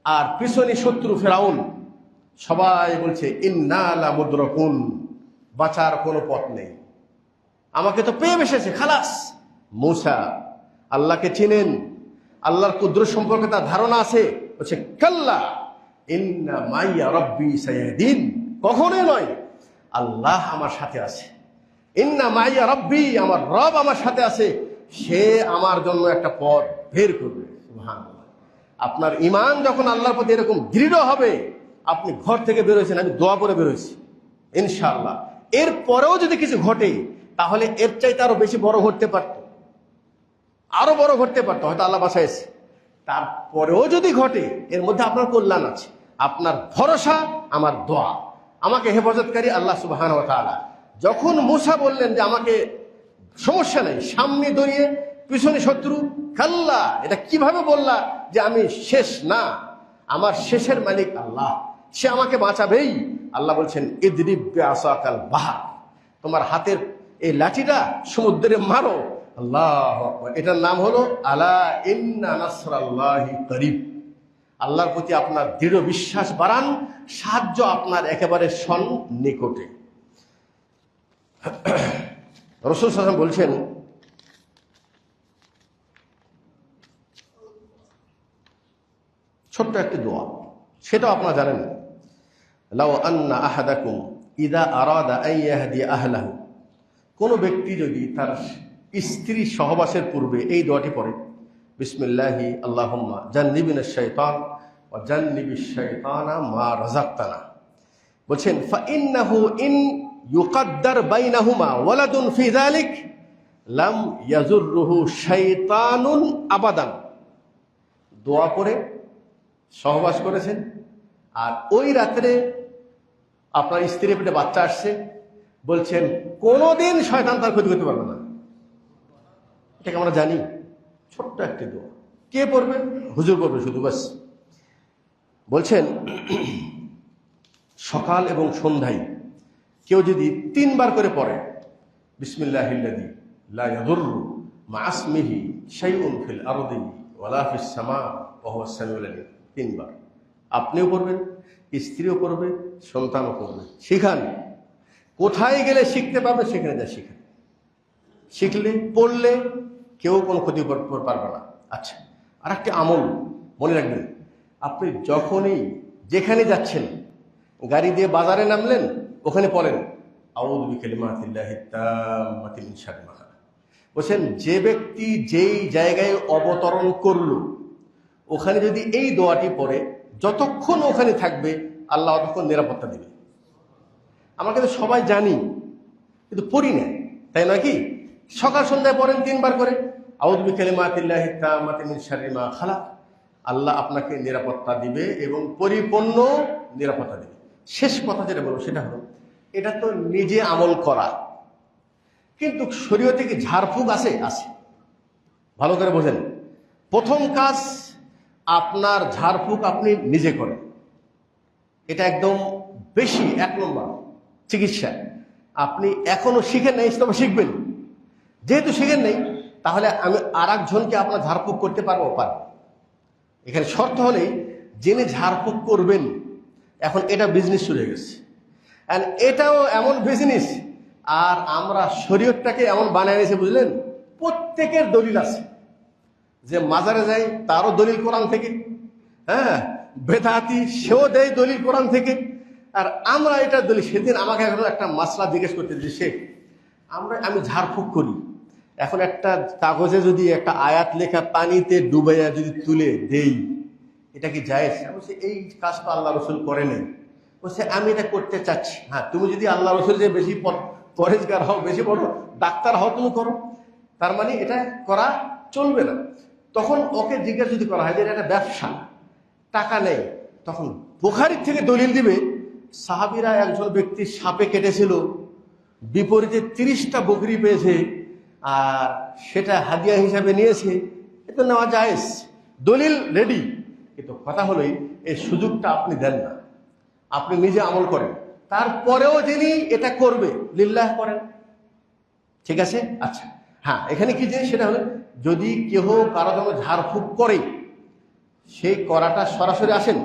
আর পিছনে শত্রু ফেরাউন, সবাই বলছে ইন্না লা মুদরাকুন, বাঁচার কোনো পথ নেই, আমাকে তো পেয়ে বসেছে, খালাস। মূসা আল্লাহকে চিনেন, আল্লাহর কুদরত সম্পর্কে তার ধারণা আছে, বলছে কাল্লা ইন্না মাইয়া রাব্বি সায়াহদিন, কখনোই নয়, আল্লাহ আমার সাথে আছে। ইন্না মাইয়া রাব্বি, আমার রব আমার সাথে আছে, সে আমার জন্য একটা পথ বের করবে। সুবহানাল্লাহ। আপনার ঈমান যখন আল্লাহর প্রতি এরকম দৃঢ় হবে, আপনি ঘর থেকে বেরোয়েছেন, আমি দোয়া করে বেরোয়েছি ইনশাআল্লাহ, এর পরেও যদি কিছু ঘটে, তাহলে এর চাইতে আরো বেশি বড় ঘটতে পারত, আরো বড় ঘটতে পারতো, হয়তো আল্লাহ বাঁচাইছে। তারপরেও যদি ঘটে, এর মধ্যে আপনার কল্যাণ আছে। আপনার ভরসা আমার দোয়া, আমাকে হেফাজতকারী আল্লাহ সুবহানাহু ওয়া তাআলা। যখন মূসা বললেন যে আমাকে সমস্যা নেই, সামনে দড়িয়ে পিছনে শত্রু, কাল্লা, এটা কিভাবে বললা যে আমি শেষ? না, আমার শেষের মালিক আল্লাহ, সে আমাকে বাঁচাবেই। আল্লাহ বলছেন ইদরিব বিআসাকাল বাহর, তোমার হাতের এই লাঠিটা সমুদ্রে মারো। আল্লাহু আকবার। এটার নাম হলো আলা ইন্না নাসরাল্লাহি করিব। আল্লাহর প্রতি আপনার দৃঢ় বিশ্বাস বাড়ান, সাহায্য আপনার একেবারে সন্নিকটে। রাসূল সাল্লাল্লাহু আলাইহি ওয়াসাল্লাম বলছেন ছোট্ট একটি দোয়া, সেটাও আপনারা জানেন, লাউ আন্না আহাদাকুম ইযা আরাদা আন ইয়াহদি আহলাহু, কোন ব্যক্তি যদি তার স্ত্রী সহবাসের পূর্বে এই দোয়াটি পড়ে, বিসমিল্লাহি আল্লাহুম্মা জান্নিবিনাশ শাইতান ওয়া জান্নিবিশ শাইতানা মা রাযাকতানা। বলছেন ফাইন্নাহু ইন ইউকাদ্দার বাইনাহুমা ওয়ালাদুন ফি যালিক লাম ইয়াজুররুহু শাইতানুন আবাদান। দোয়া করে সহবাস করেছেন, আর ওই রাত্রে আপনার স্ত্রীর পেটে বাচ্চা আসছে, বলছেন কোনোদিন শয়তান তার ক্ষতি করতে পারবে না। এটাকে আমরা জানি, ছোট্ট একটি দোয়া। কে পড়বে? হুজুর পড়বে শুধু, বাস। বলছেন সকাল এবং সন্ধ্যায় কেউ যদি 3 বার করে পড়ে বিসমিল্লাহিল্লাযী লা ইয়াদুররু মা ইসমিহি শাইউন ফিল আরদি ওয়ালা ফিস সামা ওয়া হুয়াস সামিউল আলীম, 3 বার। আপনিও পড়বেন, স্ত্রীও করবে, সন্তানও করবে। শিখান, কোথায় গেলে শিখতে পারবে সেখানে যা শিখান। শিখলে পড়লে কেউ কোনো ক্ষতি পারবে না। আচ্ছা, আর একটি আমল মনে রাখবেন, আপনি যখনই যেখানে যাচ্ছেন, গাড়ি দিয়ে বাজারে নামলেন, ওখানে পড়েন আউযু বিকালিমাতিল্লাহি তাম্মাতি মিন শাররি মা খালাক। বলছেন যে ব্যক্তি যেই জায়গায় অবতরণ করলো ওখানে যদি এই দোয়াটি পড়ে, যতক্ষণ ওখানে থাকবে আল্লাহ ততক্ষণ নিরাপত্তা দেবে। আমরা কিন্তু সবাই জানি, কিন্তু পড়ি না, তাই নয় কি? সকাল সন্ধ্যায় পড়েন 3 বার করে আউযু বিকালিমাতিল্লাহি তাম্মাতি মিন শাররি মা খালাক। আল্লাহ আপনাকে নিরাপত্তা দিবে এবং পরিপূর্ণ নিরাপত্তা দিবে। শেষ কথা যেটা বলবো সেটা হলো, এটা তো নিজে আমল করা, কিন্তু শরীয়তে কি ঝাড়ফুঁক আছে? আছে। ভালো করে বোঝেন। প্রথম কাজ, আপনার ঝাড়ফুঁক আপনি নিজে করেন। এটা একদম বেশি 1 নম্বর চিকিৎসা। আপনি এখনো শিখেন নাই, তবে শিখবেন। যেহেতু শিখেন নাই, তাহলে আমি আর একজনকে আপনার ঝাড়ফুঁক করতে পারবো। এখানে শর্ত হলেই যিনি ঝাড়ফুঁক করবেন, এখন এটা বিজনেস শুরু হয়ে গেছে। এটাও এমন বিজনেস, আর আমরা শরীয়তটাকে এমন বানায় নিয়েছে, বুঝলেন? প্রত্যেকের দলিল আছে। যে মাজারে যায় তারও দলিল কোরআন থেকে, হ্যাঁ, বেদাতি সেও দেয় দলিল কোরআন থেকে। আর আমরা এটা দলিল। সেদিন আমাকে এখন একটা মাসলা জিজ্ঞেস করতে যে শেখ, আমি ঝাড়ফুঁক করি, এখন একটা কাগজে যদি একটা আয়াত লেখা পানিতে ডুবাইয়া যদি তুলে দেই, এটা কি জায়েজ? বলছে এই কাজটা আল্লাহ রসুল করে নেই। বলছে আমি এটা করতে চাচ্ছি। হ্যাঁ, তুমি যদি আল্লাহ রসুল যে বেশি পরেজগার হও, বেশি বড় ডাক্তার হও, তুমি করো, তার মানে এটা করা চলবে না। তখন ওকে জিজ্ঞাসা যদি করা হয় যে এটা ব্যবসা, টাকা নেই, তখন বুখারী থেকে দলিল দিবে সাহাবীরা একজন ব্যক্তি সাপে কেটেছিল, বিপরীতে 30টা বকরি পেয়েছে, আর সেটা হাদিয়া হিসাবে নিয়েছে, এটা নেওয়া জায়েজ, দলিল রেডি। কিন্তু কথা হলোই এই সুযোগটা আপনি দেন না, আপনি নিজে আমল করেন, তারপরেও যিনি এটা করবে লিল্লাহ করেন। ঠিক আছে? আচ্ছা, হ্যাঁ, এখানে কি জিনিস সেটা হলো, যদি কেহ কারো জন্য ঝাড়ফুঁক করে, সেই করাটা সরাসরি আসেন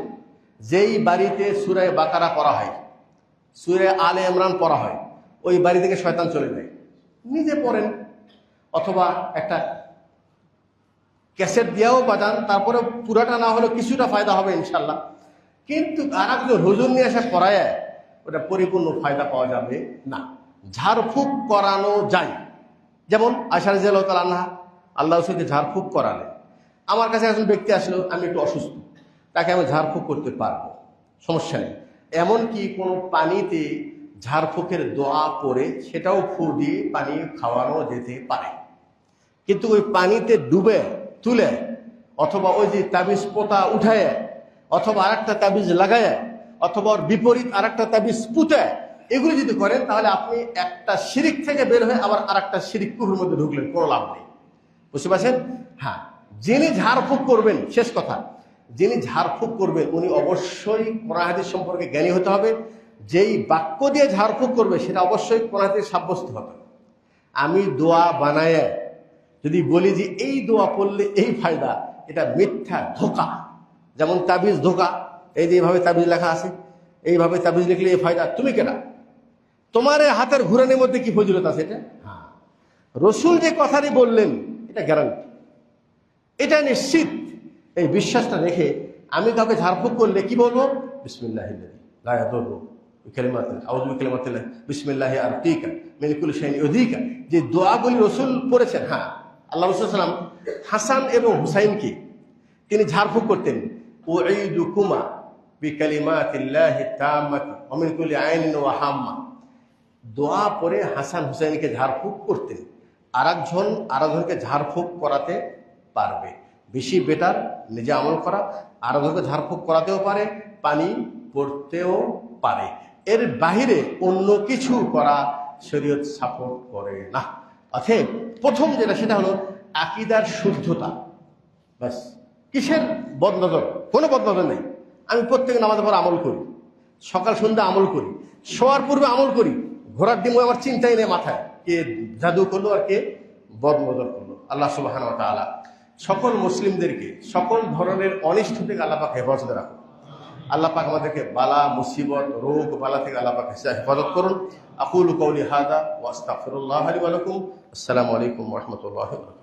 যেই বাড়িতে সূরা বাকারা পড়া হয়, সূরা আলে ইমরান পড়া হয়, ওই বাড়ি থেকে শয়তান চলে যায়। নিজে পড়েন, অথবা একটা ক্যাসেট দিয়েও বাজান, তারপরে পুরাটা না হলেও কিছুটা ফায়দা হবে ইনশাল্লাহ। কিন্তু আর একজন হুজুর নিয়ে এসে পড়ায় ওটা পরিপূর্ণ ফায়দা পাওয়া যাবে না। ঝাড়ফুঁক করানো যায়, যেমন আয়েশা রাদিয়াল্লাহু তাআলা আনহা আল্লাহ রাসূলকে ঝাড়ফুঁক করালেন। আমার কাছে একজন ব্যক্তি আসলো, আমি একটু অসুস্থ, তাকে আমি ঝাড়ফুঁক করতে পারবো, সমস্যা নেই। এমনকি কোনো পানিতে ঝাড়ফুঁকের দোয়া করে সেটাও ফু দিয়ে পানি খাওয়ানো যেতে পারে। কিন্তু ওই পানিতে ডুবে তুলে, অথবা ওই যে তাবিজ পোতা উঠায়, অথবা আরেকটা তাবিজ লাগায়, অথবা ওর বিপরীত আরেকটা তাবিজ পুঁতে, এগুলি যদি করেন, তাহলে আপনি একটা শিরিক থেকে বের হয়ে আবার আরেকটা শিরিক কুফরের মধ্যে ঢুকলেন, কোনো লাভ নেই। বুঝতে পারছেন? হ্যাঁ, যিনি ঝাড়ফুঁক করবেন, শেষ কথা, যিনি ঝাড়ফুঁক করবেন উনি অবশ্যই কোরআন হাদিস সম্পর্কে জ্ঞানী হতে হবে। যেই বাক্য দিয়ে ঝাড়ফুঁক করবে সেটা অবশ্যই কোরআন হাদিসে সাব্যস্ত হবে। আমি দোয়া বানায় যদি বলি যে এই দোয়া পড়লে এই ফায়দা, এটা মিথ্যা, ধোঁকা। যেমন তাবিজ ধোঁকা, এই যে এইভাবে তাবিজ লেখা আছে, এইভাবে তাবিজ লিখলে এই ফায়দা, তুমি কেনা, তোমার হাতের ঘুরানোর মধ্যে কি ফজিলত আছে? এটা হ্যাঁ, রসুল যে কথাটি বললেন এটা গ্যারান্টি, এটা নিশ্চিত। এই বিশ্বাসটা রেখে আমি কাউকে ঝাড়ফুঁক করলে কি বলবো? বিসমিল্লাহিল্লাযী লা ইয়াদুররু বিকালিমাতিহি আউযু বিকালিমাতিল্লাহি বিসমিল্লাহি আরকিকা মিন কুল্লি শাইইন ইউযিকা, যে দোয়াগুলি রসুল পড়েছেন। হ্যাঁ, আল্লাহ রাসূল সাল্লাল্লাহু আলাইহি ওয়াসাল্লাম হাসান এবং হুসাইনকে তিনি ঝাড়ফুঁক করতেন, উঈদুকুমা বিকালিমাতিল্লাহি তাম্মাতি ওয়া মিন কুল্লি আইনিন ওয়া হাম্মা। দোয়া পরে হাসান হুসাইনকে ঝাড়ফুঁক করতেন। আরেকজনকে ঝাড়ফুঁক করাতে পারবে, বেশি বেটার নিজে আমল করা, আরেকজনকে ঝাড়ফুঁক করাতেও পারে, পানি পড়তেও পারে। এর বাহিরে অন্য কিছু করা শরীয়ত সাপোর্ট করে না। অতএব প্রথম যেটা সেটা হলো আকীদার শুদ্ধতা। ব্যাস। কিসের বদনজর? কোনো বদনজর নেই। আমি প্রত্যেক নামাজের পর আমল করি, সকাল সন্ধ্যা আমল করি, শোয়ার পূর্বে আমল করি, ঘোড়ার ডিম আমার চিন্তাই নেই মাথায় কে জাদু করলো আর কে বদনজর করলো। আল্লাহ সুবহানাহু ওয়া তাআলা সকল মুসলিমদেরকে সকল ধরনের অনিষ্ট থেকে আল্লাহ পাক হেফাজতে রাখুন। আল্লাহ পাক আমাদেরকে বালা মুসিবত রোগ বালা থেকে আল্লাহ পাক হেফাজত করুন। আকুলু কওলি হাযা ওয়া আস্তাগফিরুল্লাহ লি ওয়া লাকুম। আসসালামু আলাইকুম ওয়া রাহমাতুল্লাহি ওয়া বারাকাতুহু।